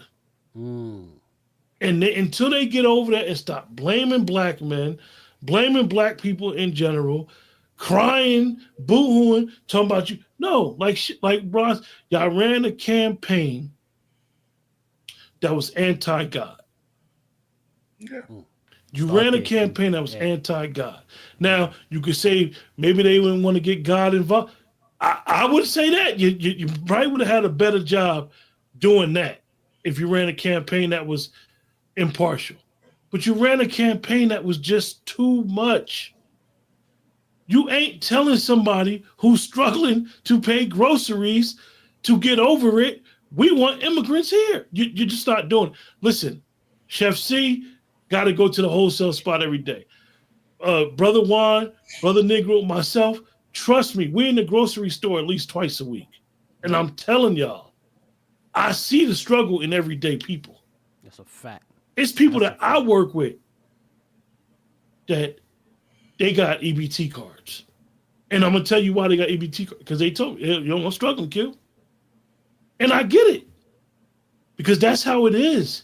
And until they get over that and stop blaming black men, blaming black people in general, crying, boo-hooing, talking about you. No, like Bronze, y'all ran a campaign that was anti-God. Yeah. You ran a campaign that was anti-God. Now, you could say maybe they wouldn't want to get God involved. I would say that. You probably would have had a better job doing that if you ran a campaign that was impartial. But you ran a campaign that was just too much. You ain't telling somebody who's struggling to pay groceries to get over it. We want immigrants here. You just start doing it. Listen, Chef C got to go to the wholesale spot every day. Brother Juan, Brother Negro, myself, trust me, we're in the grocery store at least twice a week. And I'm telling y'all, I see the struggle in everyday people. That's a fact. It's people that I work with that they got EBT cards. And I'm going to tell you why they got EBT cards. Because they told me, you know, I'm struggling, Q. And I get it. Because that's how it is.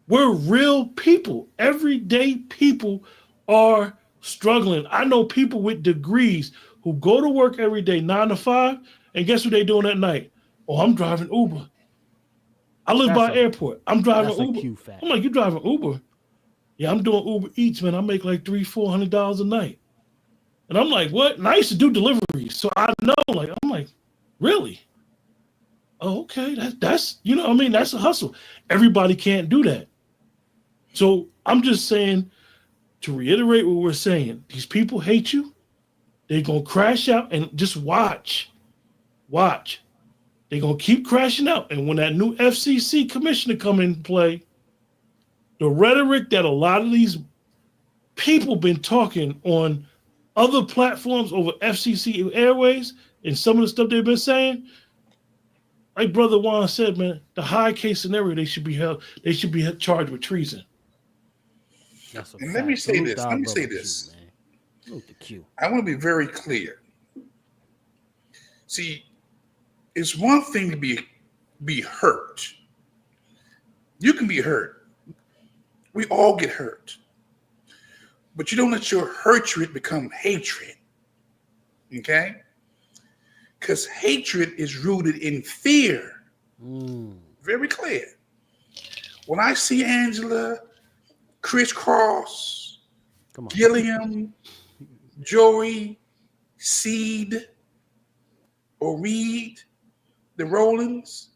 We're real people. Everyday people are struggling. I know people with degrees who go to work every day, 9 to 5, and guess what they're doing at night? Oh, I'm driving Uber. I live by airport. I'm driving Uber. I'm like, you driving Uber? Yeah, I'm doing Uber Eats, man. I make like $300-400 a night. And I'm like, what? And I used to do deliveries, so I know. Like, I'm like, really? Oh, okay. That's you know what I mean? That's a hustle. Everybody can't do that. So I'm just saying, to reiterate what we're saying, these people hate you. They're going to crash out, and just watch. Watch. They're going to keep crashing out. And when that new FCC commissioner come in play, the rhetoric that a lot of these people been talking on other platforms over FCC airways and some of the stuff they've been saying, like Brother Juan said, man, the high case scenario, they should be charged with treason. And let me say this. Let me say this. I want to be very clear. See, it's one thing to be hurt. You can be hurt. We all get hurt. But you don't let your hatred become hatred. Okay? Because hatred is rooted in fear. Very clear. When I see Angela, Chris Cross, Gilliam, Joey, Seed, or Reed, the Rollins,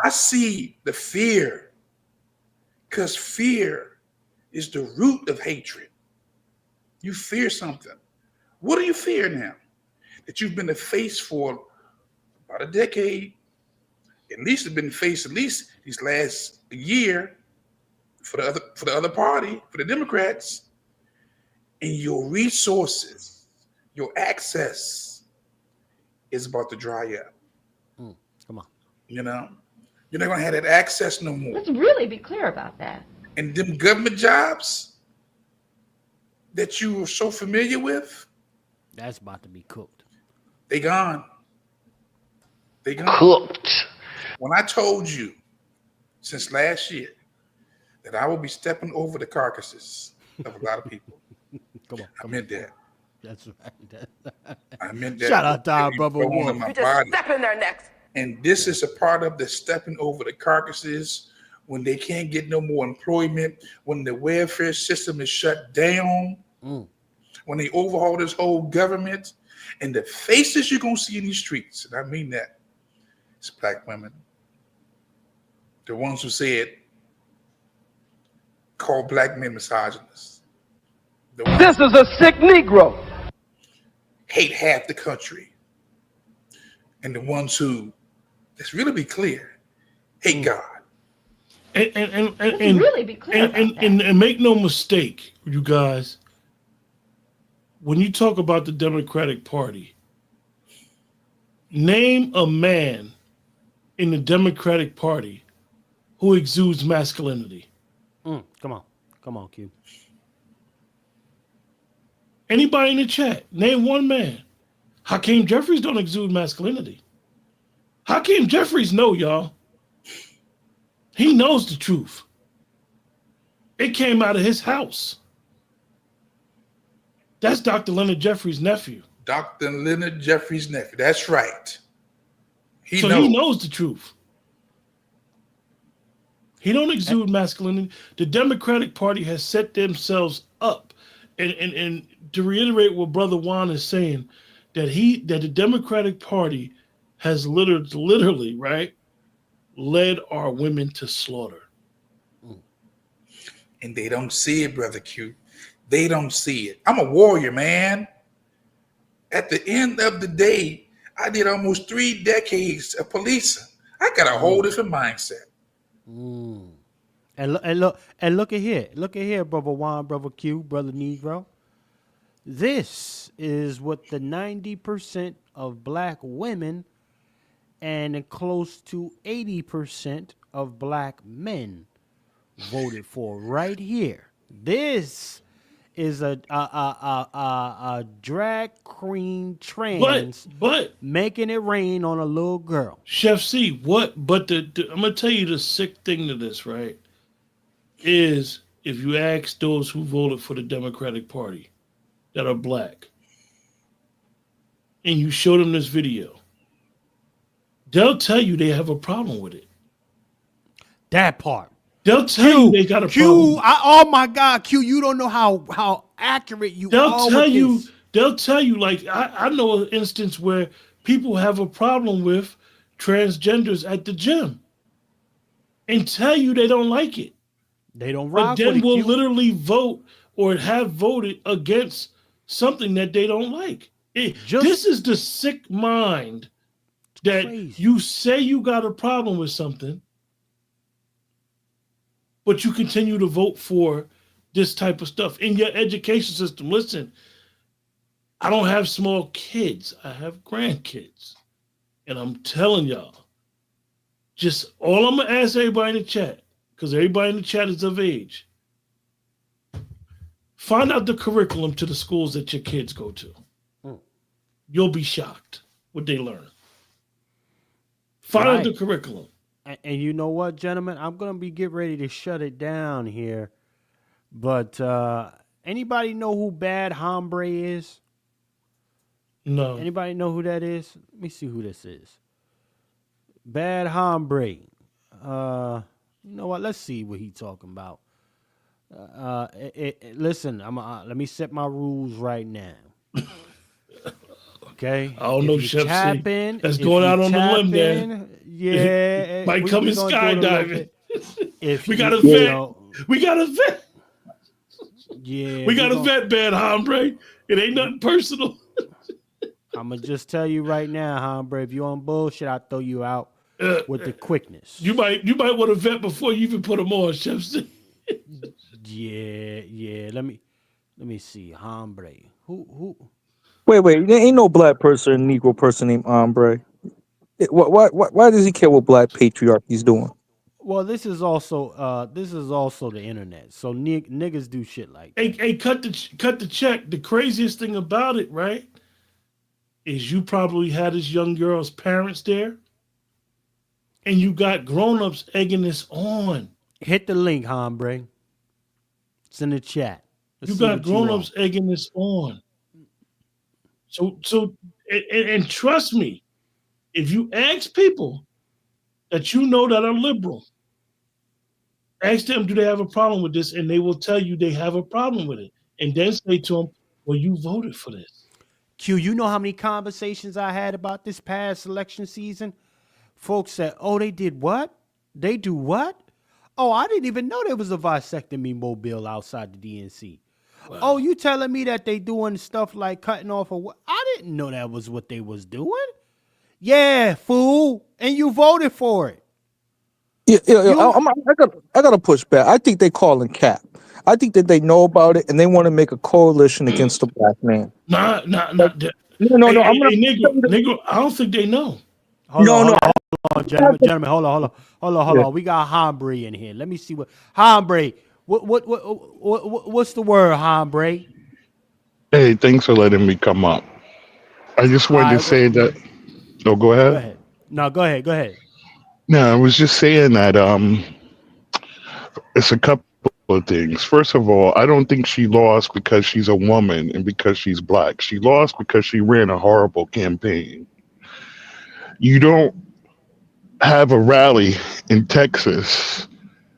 I see the fear. Because fear is the root of hatred. You fear something. What do you fear now? That you've been the face for about a decade. At least have been the face at least these last year for the other party, for the Democrats. And your resources, your access is about to dry up. Come on. You know? You're not gonna have that access no more. Let's really be clear about that. And them government jobs that you were so familiar with, that's about to be cooked. They gone. They gone. Cooked. When I told you since last year that I will be stepping over the carcasses of a lot of people, I meant that. That's right. I meant that. Shout out to our brother Wolf. You just step in their necks. And this is a part of the stepping over the carcasses when they can't get no more employment, when the welfare system is shut down, when they overhaul this whole government, and the faces you're going to see in these streets, and I mean that, it's black women. The ones who said, call black men misogynists. This is a sick Negro. Hate half the country. And the ones who, let's really be clear, hate God. And really be clear and make no mistake, you guys, when you talk about the Democratic Party, name a man in the Democratic Party who exudes masculinity. Come on, Q. Anybody in the chat, name one man. Hakeem Jeffries don't exude masculinity. Hakeem Jeffries know, y'all. He knows the truth. It came out of his house. That's Dr. Leonard Jeffries' nephew. Dr. Leonard Jeffries' nephew. That's right. He knows the truth. He don't exude masculinity. The Democratic Party has set themselves up. And to reiterate what Brother Juan is saying, that the Democratic Party has literally, right, led our women to slaughter. And they don't see it, Brother Q. They don't see it. I'm a warrior, man. At the end of the day, I did almost 3 decades of policing. I got a whole different mindset. And look at here, Brother Juan, Brother Q, Brother Negro. This is what the 90% of black women and close to 80% of black men voted for right here. This is a drag queen trans, but making it rain on a little girl. Chef C, what? But I'm gonna tell you the sick thing to this, right? Is if you ask those who voted for the Democratic Party that are black, and you show them this video, they'll tell you they have a problem with it. That part. They'll tell you they got a problem. Oh my God, Q, you don't know how accurate you are. They'll tell you, like, I know an instance where people have a problem with transgenders at the gym and tell you they don't like it. They don't rock with it. But then will Q. literally vote or have voted against something that they don't like. This is the sick mind that you say you got a problem with something, but you continue to vote for this type of stuff in your education system. Listen, I don't have small kids. I have grandkids. And I'm telling y'all, just all I'm going to ask everybody in the chat, because everybody in the chat is of age, find out the curriculum to the schools that your kids go to. You'll be shocked what they learn. Find out the curriculum. And you know what, gentlemen? I'm going to get ready to shut it down here. But anybody know who Bad Hombre is? No. Anybody know who that is? Let me see who this is. Bad Hombre. You know what? Let's see what he's talking about. Listen, let me set my rules right now. Okay. I don't know, Chef C. That's going out on the limb there. Yeah. Might come in skydiving. We got a vet. We got a vet. Yeah. We got a vet, Bad Hombre. It ain't nothing personal. I'm gonna just tell you right now, hombre. If you on bullshit, I'll throw you out with the quickness. You might want to vet before you even put them on, Chef C. Yeah. Let me see, hombre. Who? Wait, there ain't no black person, Negro person named Hombre. Why does he care what black patriarchy's doing? Well, this is also the internet. So niggas do shit like that. Hey, cut the check. The craziest thing about it, right, is you probably had this young girl's parents there, and you got grown-ups egging this on. Hit the link, hombre. It's in the chat. Let's You see got what grown-ups egging this on. So and trust me, if you ask people that you know that are liberal, ask them, do they have a problem with this? And they will tell you they have a problem with it. And then say to them, well, you voted for this. Q, you know how many conversations I had about this past election season? Folks said, oh, they did what? They do what? Oh, I didn't even know there was a vasectomy mobile outside the DNC. Wow. Oh, you telling me that they doing stuff like cutting off a what? I didn't know that was what they was doing. Yeah, fool. And you voted for it. Yeah, I gotta push back. I think they calling cap. I think that they know about it and they want to make a coalition against the black man. Nah. No. Hey, Negro, I don't think they know. Hold on, gentlemen. Hold on. We got hombre in here. Let me see what hombre. What's the word, hombre? Hey, thanks for letting me come up. I just wanted to say that. No, go ahead. Go ahead. No, go ahead. No, I was just saying that it's a couple of things. First of all, I don't think she lost because she's a woman and because she's black. She lost because she ran a horrible campaign. You don't have a rally in Texas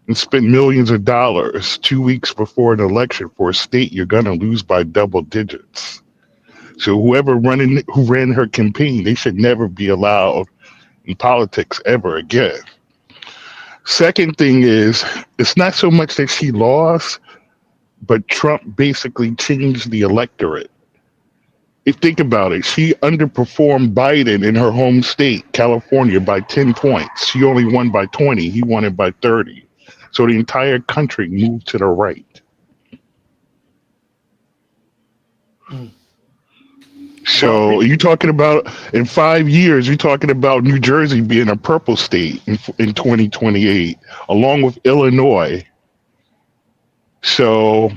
and spend millions of dollars 2 weeks before an election for a state you're going to lose by double digits. So who ran her campaign, they should never be allowed in politics ever again. Second thing is, it's not so much that she lost, but Trump basically changed the electorate. Think about it. She underperformed Biden in her home state, California, by 10 points. She only won by 20. He won it by 30. So the entire country moved to the right. So you're talking about in 5 years, you're talking about New Jersey being a purple state in 2028, along with Illinois. So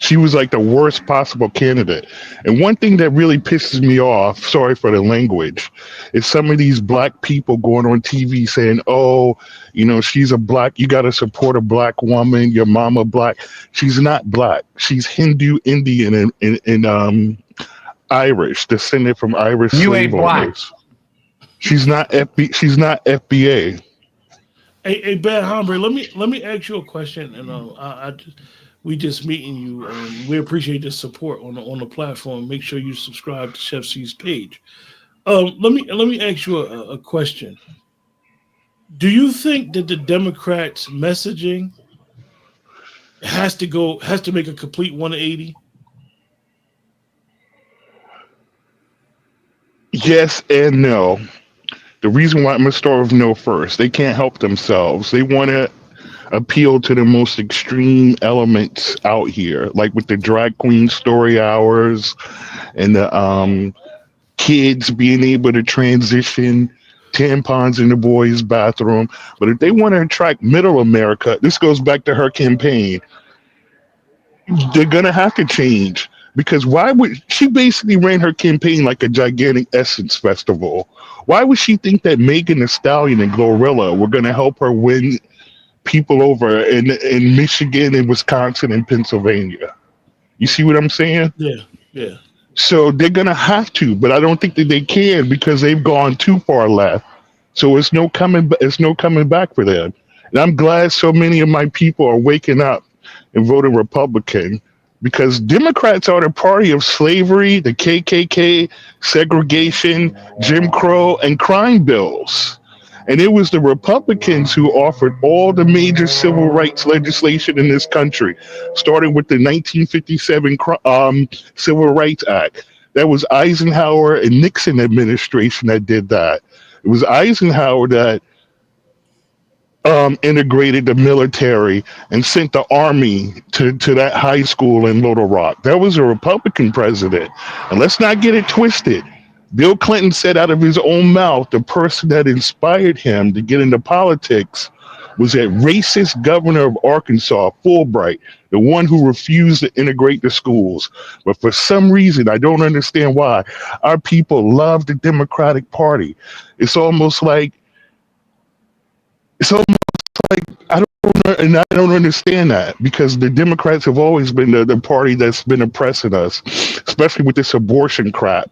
she was like the worst possible candidate. And one thing that really pisses me off, sorry for the language, is some of these black people going on TV saying, oh, she's a black, you got to support a black woman, your mama black. She's not black. She's Hindu, Indian, and Irish, descended from Irish slave owners. She's not FBA. Hey, Bad Hombre, let me ask you a question, and we just meeting you, and we appreciate the support on the platform. Make sure you subscribe to Chef C's page. Let me ask you a question. Do you think that the Democrats' messaging has to make a complete 180? Yes and no. The reason why I'm going to start with no first, they can't help themselves. They want to appeal to the most extreme elements out here, like with the drag queen story hours and the kids being able to transition tampons in the boys' bathroom. But if they want to attract middle America, this goes back to her campaign, they're going to have to change. Because why would she basically ran her campaign like a gigantic Essence festival? Why would she think that Megan Thee Stallion and Glorilla were going to help her win people over in Michigan and Wisconsin and Pennsylvania? You see what I'm saying? Yeah. So they're going to have to, but I don't think that they can because they've gone too far left. So it's no coming back for them. And I'm glad so many of my people are waking up and voting Republican. Because Democrats are the party of slavery, the KKK, segregation, Jim Crow, and crime bills. And it was the Republicans who offered all the major civil rights legislation in this country, starting with the 1957 Civil Rights Act. That was Eisenhower and Nixon administration that did that. It was Eisenhower that integrated the military and sent the army to that high school in Little Rock. That was a Republican president. And let's not get it twisted. Bill Clinton said out of his own mouth the person that inspired him to get into politics was that racist governor of Arkansas, Fulbright, the one who refused to integrate the schools. But for some reason, I don't understand why, our people love the Democratic Party. It's almost like I don't understand that, because the Democrats have always been the party that's been oppressing us, especially with this abortion crap,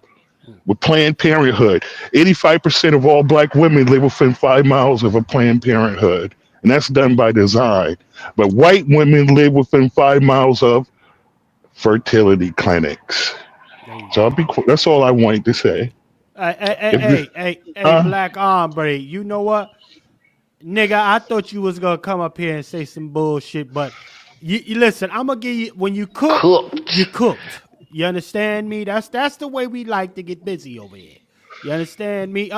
with Planned Parenthood. 85% of all black women live within 5 miles of a Planned Parenthood, and that's done by design. But white women live within 5 miles of fertility clinics. So that's all I wanted to say. Hey, Black Ombre, you know what? Nigga, I thought you was gonna come up here and say some bullshit, but you listen, I'm gonna give you, when you cook, you cooked. You understand me? That's the way we like to get busy over here. You understand me?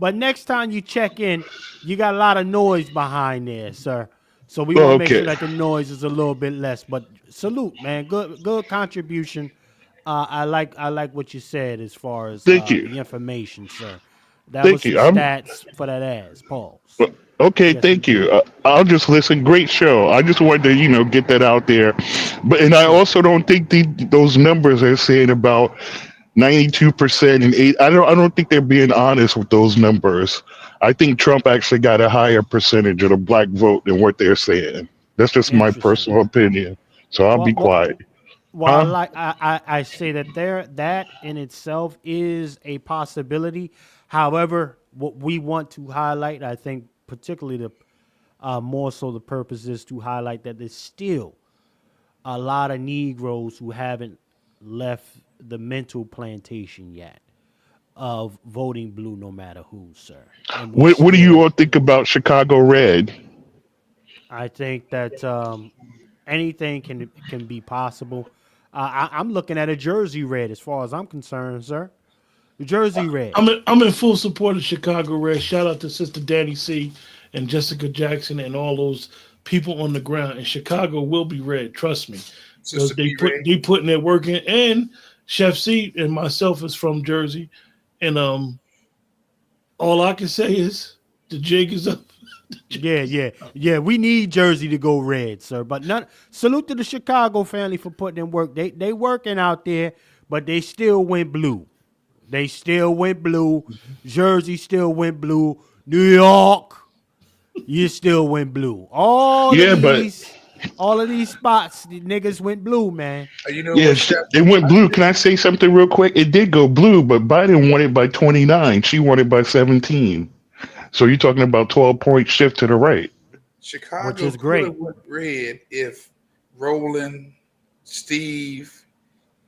But next time you check in, you got a lot of noise behind there, sir. So we want to make sure that the noise is a little bit less. But salute, man. Good contribution. I like what you said as far as the information, sir. That was some stats for that ass. Pause. Okay, thank you. I'll just listen. Great show. I just wanted to, get that out there. And I also don't think those numbers they're saying about 92% and 8. I don't think they're being honest with those numbers. I think Trump actually got a higher percentage of the black vote than what they're saying. That's just my personal opinion. So I'll be quiet. Well, I say that that in itself is a possibility. However, what we want to highlight, I think, particularly more so the purpose is to highlight that there's still a lot of Negroes who haven't left the mental plantation yet of voting blue no matter who, sir. What do you all think about Chicago Red? I think that anything can be possible. I'm looking at a Jersey Red as far as I'm concerned, sir. The Jersey Red. I'm in full support of Chicago Red. Shout out to Sister Danny C and Jessica Jackson and all those people on the ground. And Chicago will be red. Trust me. So they putting their work in. And Chef C and myself is from Jersey. And all I can say is the jig is up. Yeah. We need Jersey to go red, sir. But salute to the Chicago family for putting in work. They working out there, but they still went blue. They still went blue. Jersey still went blue. New York, you still went blue. All of these spots, the niggas went blue, man. It went blue. Can I say something real quick? It did go blue, but Biden won it by 29. She won it by 17. So you're talking about 12-point shift to the right. Chicago which is great. Went red if Roland, Steve,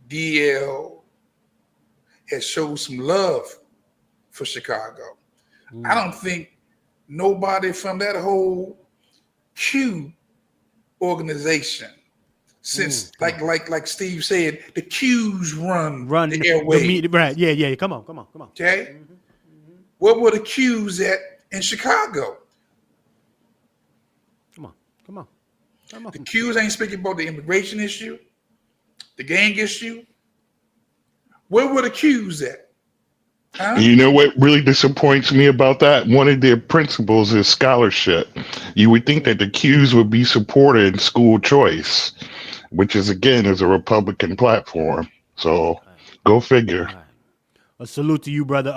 DL had showed some love for Chicago. I don't think nobody from that whole Q organization, since like Steve said, the Qs run the airways. Right. Yeah. Come on. Okay. What were the Qs at in Chicago? Come on. The Qs ain't speaking about the immigration issue, the gang issue. Where were the Qs at? Huh? You know what really disappoints me about that? One of their principles is scholarship. You would think that the Qs would be supported in school choice, which is a Republican platform. So go figure. A salute to you, brother.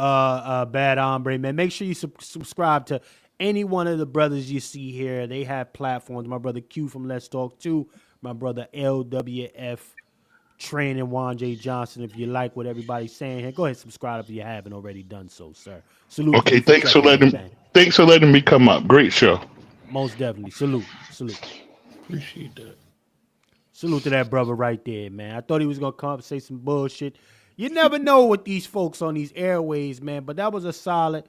Bad Hombre, man. Make sure you subscribe to any one of the brothers you see here. They have platforms. My brother Q from Let's Talk 2. My brother LWF Training, Juan J. Johnson. If you like what everybody's saying here, go ahead and subscribe if you haven't already done so, sir. Salute. Okay, thanks for letting me come up. Great show. Most definitely. Salute. Appreciate that. Salute to that brother right there, man. I thought he was gonna come up and say some bullshit. You never know with these folks on these airways, man. But that was a solid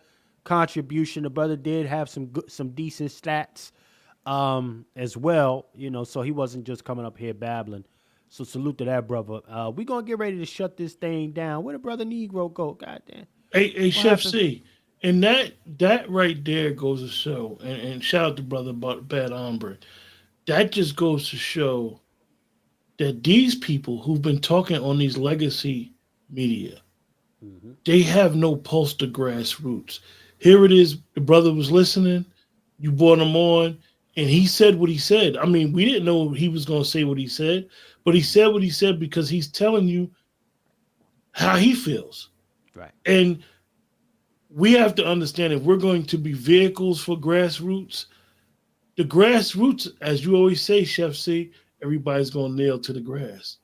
contribution. The brother did have some decent stats as well, so he wasn't just coming up here babbling. So salute to that brother. We're going to get ready to shut this thing down. Where the brother Negro go? Goddamn. Hey, Chef C, and that right there goes to show, and shout out to brother Bad Hombre. That just goes to show that these people who've been talking on these legacy media, they have no pulse to grassroots. Here it is. The brother was listening. You brought him on, and he said what he said. I mean, we didn't know he was going to say what he said, but he said what he said because he's telling you how he feels. Right. And we have to understand, if we're going to be vehicles for grassroots, the grassroots, as you always say, Chef C, everybody's going to nail to the grass.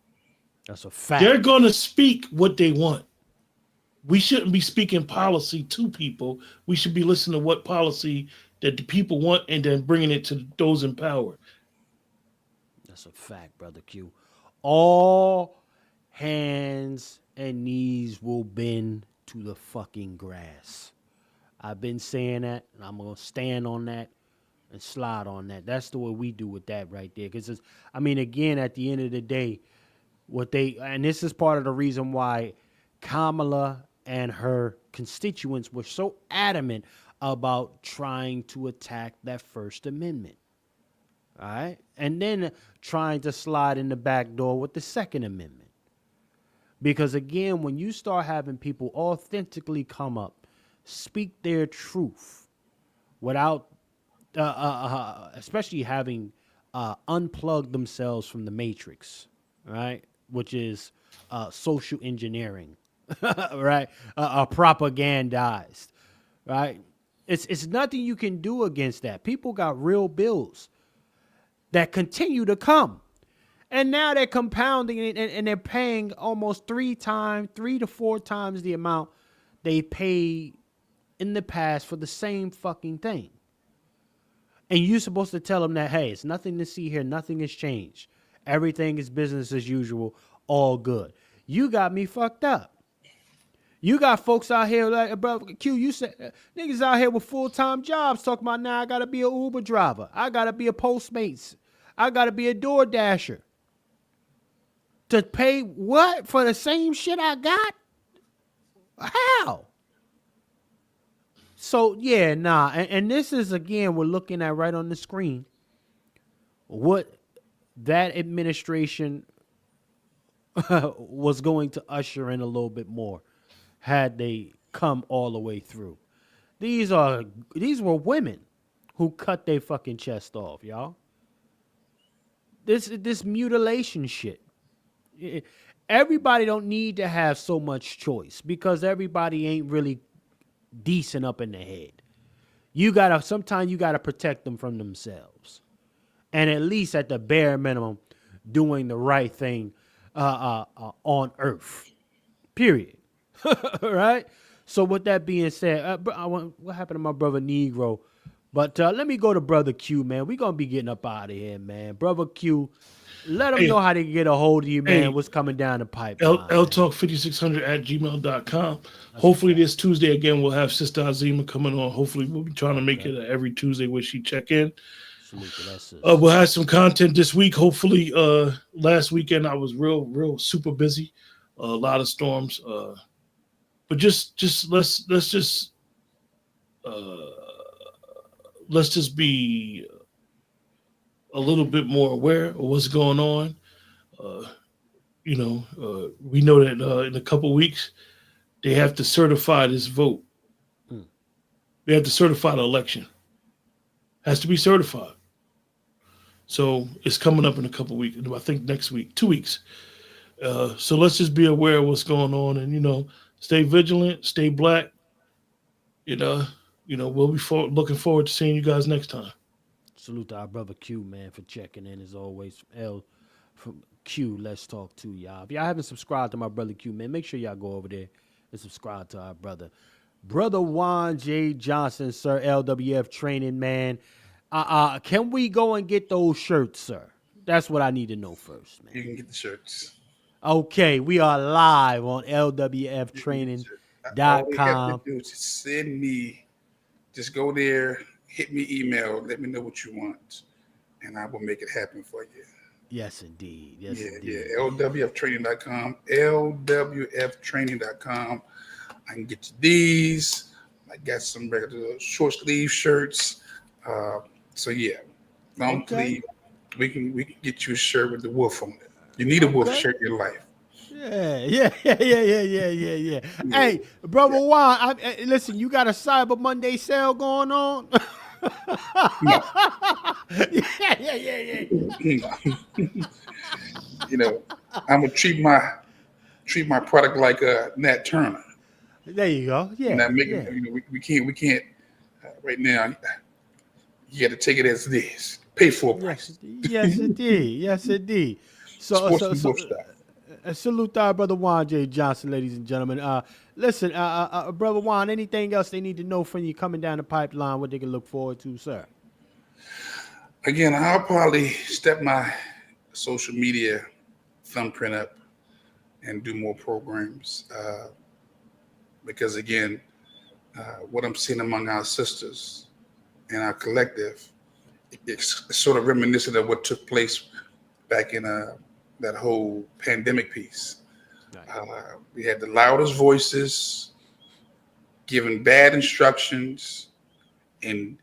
That's a fact. They're going to speak what they want. We shouldn't be speaking policy to people. We should be listening to what policy that the people want and then bringing it to those in power. That's a fact, Brother Q. All hands and knees will bend to the fucking grass. I've been saying that, and I'm going to stand on that and slide on that. That's the way we do with that right there. Because, again, at the end of the day, and this is part of the reason why Kamala and her constituents were so adamant about trying to attack that First Amendment. All right? And then trying to slide in the back door with the Second Amendment. Because, again, when you start having people authentically come up, speak their truth without, especially having unplugged themselves from the matrix, right? Which is social engineering, right? Propagandized, right? It's nothing you can do against that. People got real bills that continue to come. And now they're compounding it and they're paying almost 3 to 4 times the amount they paid in the past for the same fucking thing. And you're supposed to tell them that, hey, it's nothing to see here. Nothing has changed. Everything is business as usual. All good. You got me fucked up. You got folks out here like, bro, Q, you said, niggas out here with full-time jobs talking about now I got to be an Uber driver. I got to be a Postmates. I got to be a Door Dasher. To pay what? For the same shit I got? How? So, yeah, nah. And this is, again, we're looking at right on the screen what that administration was going to usher in a little bit more had they come all the way through. These were women who cut their fucking chest off, y'all. This mutilation shit. Everybody don't need to have so much choice because everybody ain't really decent up in the head. Sometimes you gotta protect them from themselves. And at least at the bare minimum, doing the right thing on earth. Period. Right? So with that being said, what happened to my brother Negro? But let me go to Brother Q, man. We're going to be getting up out of here, man. Brother Q, let them know how they can get a hold of you, man. What's coming down the pipe. ltalk5600@gmail.com. Hopefully this Tuesday, again, we'll have Sister Azima coming on. Hopefully we'll be trying to make it every Tuesday where she check in. We'll have some content this week. Hopefully, last weekend I was real super busy. A lot of storms. But let's just be a little bit more aware of what's going on. We know that in a couple weeks they have to certify this vote. They have to certify the election. Has to be certified. So it's coming up in a couple weeks. I think next week, 2 weeks. So let's just be aware of what's going on and, stay vigilant, stay black. We'll be looking forward to seeing you guys next time. Salute to our brother Q, man, for checking in as always. L from Q, let's talk to y'all. If y'all haven't subscribed to my brother Q, man, make sure y'all go over there and subscribe to our brother. Brother Juan J. Johnson, sir, LWF training, man. Can we go and get those shirts, sir? That's what I need to know first, man. You can get the shirts. Okay, we are live on LWFtraining.com. All you have to do is send me just go there, hit me email, let me know what you want, and I will make it happen for you. Yes, indeed. Yes, indeed. Yeah. LWFtraining.com. LWFtraining.com. I can get you these. I got some regular short sleeve shirts. So yeah, long sleeve. We can get you a shirt with the wolf on it. You need a wolf shirt in your life. Yeah. Hey, brother Juan, listen, you got a Cyber Monday sale going on? Yeah. You know, I'm gonna treat my product like Nat Turner. There you go. Yeah. Not making, we can't right now. You got to take it as it is. Pay full price. Yes, indeed. So salute our brother Juan J. Johnson, ladies and gentlemen. Listen, brother Juan, anything else they need to know from you coming down the pipeline, what they can look forward to, sir? Again, I'll probably step my social media thumbprint up and do more programs. Because again, what I'm seeing among our sisters and our collective, it's sort of reminiscent of what took place back in that whole pandemic piece. We had the loudest voices giving bad instructions, and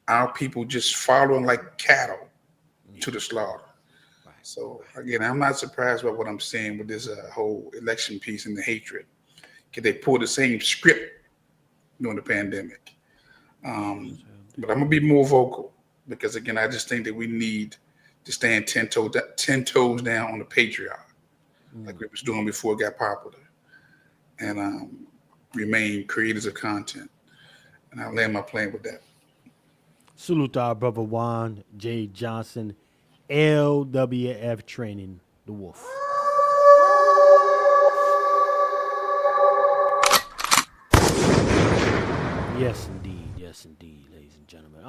our people just following like cattle to the slaughter. So again, I'm not surprised by what I'm seeing with this whole election piece and the hatred. Because they pulled the same script during the pandemic. But I'm gonna be more vocal because again, I just think that we need to stand 10 toes down on the patriarch, like we was doing before it got popular, and remain creators of content. And I'll land my plane with that. Salute to our brother Juan J. Johnson, LWF Training, the Wolf. Yes, indeed, ladies and gentlemen.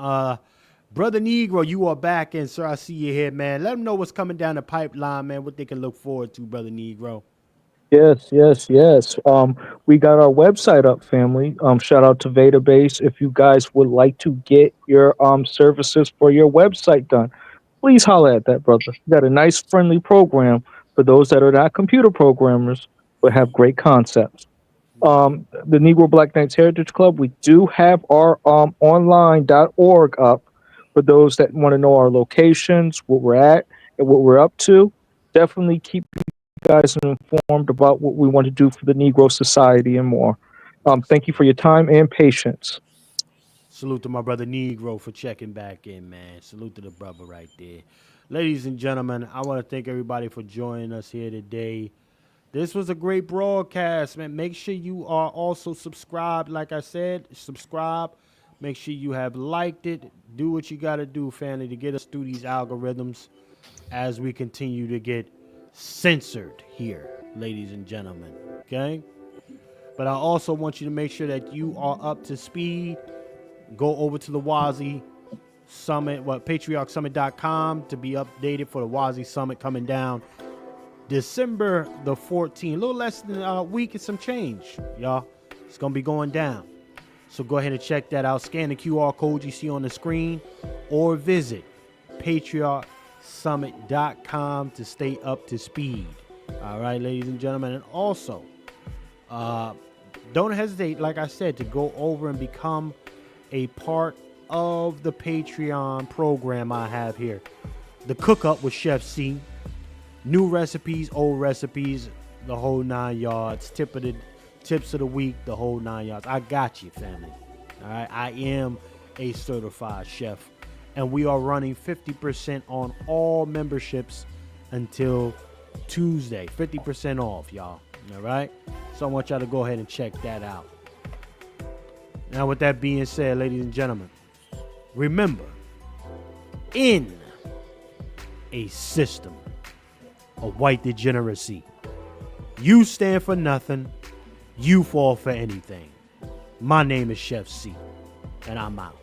Brother Negro, you are back, and sir, I see you here, man. Let them know what's coming down the pipeline, man, what they can look forward to, Brother Negro. Yes. We got our website up, family. Shout out to Database. If you guys would like to get your services for your website done, please holler at that brother. We got a nice, friendly program for those that are not computer programmers but have great concepts. The Negro Black Knights Heritage Club, we do have our online.org up for those that want to know our locations, what we're at, and what we're up to. Definitely keep you guys informed about what we want to do for the Negro Society and more. Thank you for your time and patience. Salute to my brother Negro for checking back in, man. Salute to the brother right there. Ladies and gentlemen, I want to thank everybody for joining us here today. This was a great broadcast, man. Make sure you are also subscribed. Like I said, subscribe. Make sure you have liked it. Do what you got to do, family, to get us through these algorithms as we continue to get censored here, ladies and gentlemen. Okay? But I also want you to make sure that you are up to speed. Go over to the WasiSummit, patriarchsummit.com to be updated for the WasiSummit coming down December the 14th, a little less than a week and some change, y'all. It's going to be going down. So go ahead and check that out. Scan the QR code you see on the screen or visit patriarchsummit.com to stay up to speed. All right, ladies and gentlemen. And also, don't hesitate, like I said, to go over and become a part of the Patreon program I have here. The Cook Up with Chef C. New recipes, old recipes, the whole 9 yards. Tips of the week, the whole 9 yards. I got you, family. All right. I am a certified chef, and we are running 50% on all memberships until Tuesday. 50% off, y'all. All right. So I want y'all to go ahead and check that out. Now, with that being said, ladies and gentlemen, remember, in a system of white degeneracy, you stand for nothing, you fall for anything. My name is Chef C, and I'm out.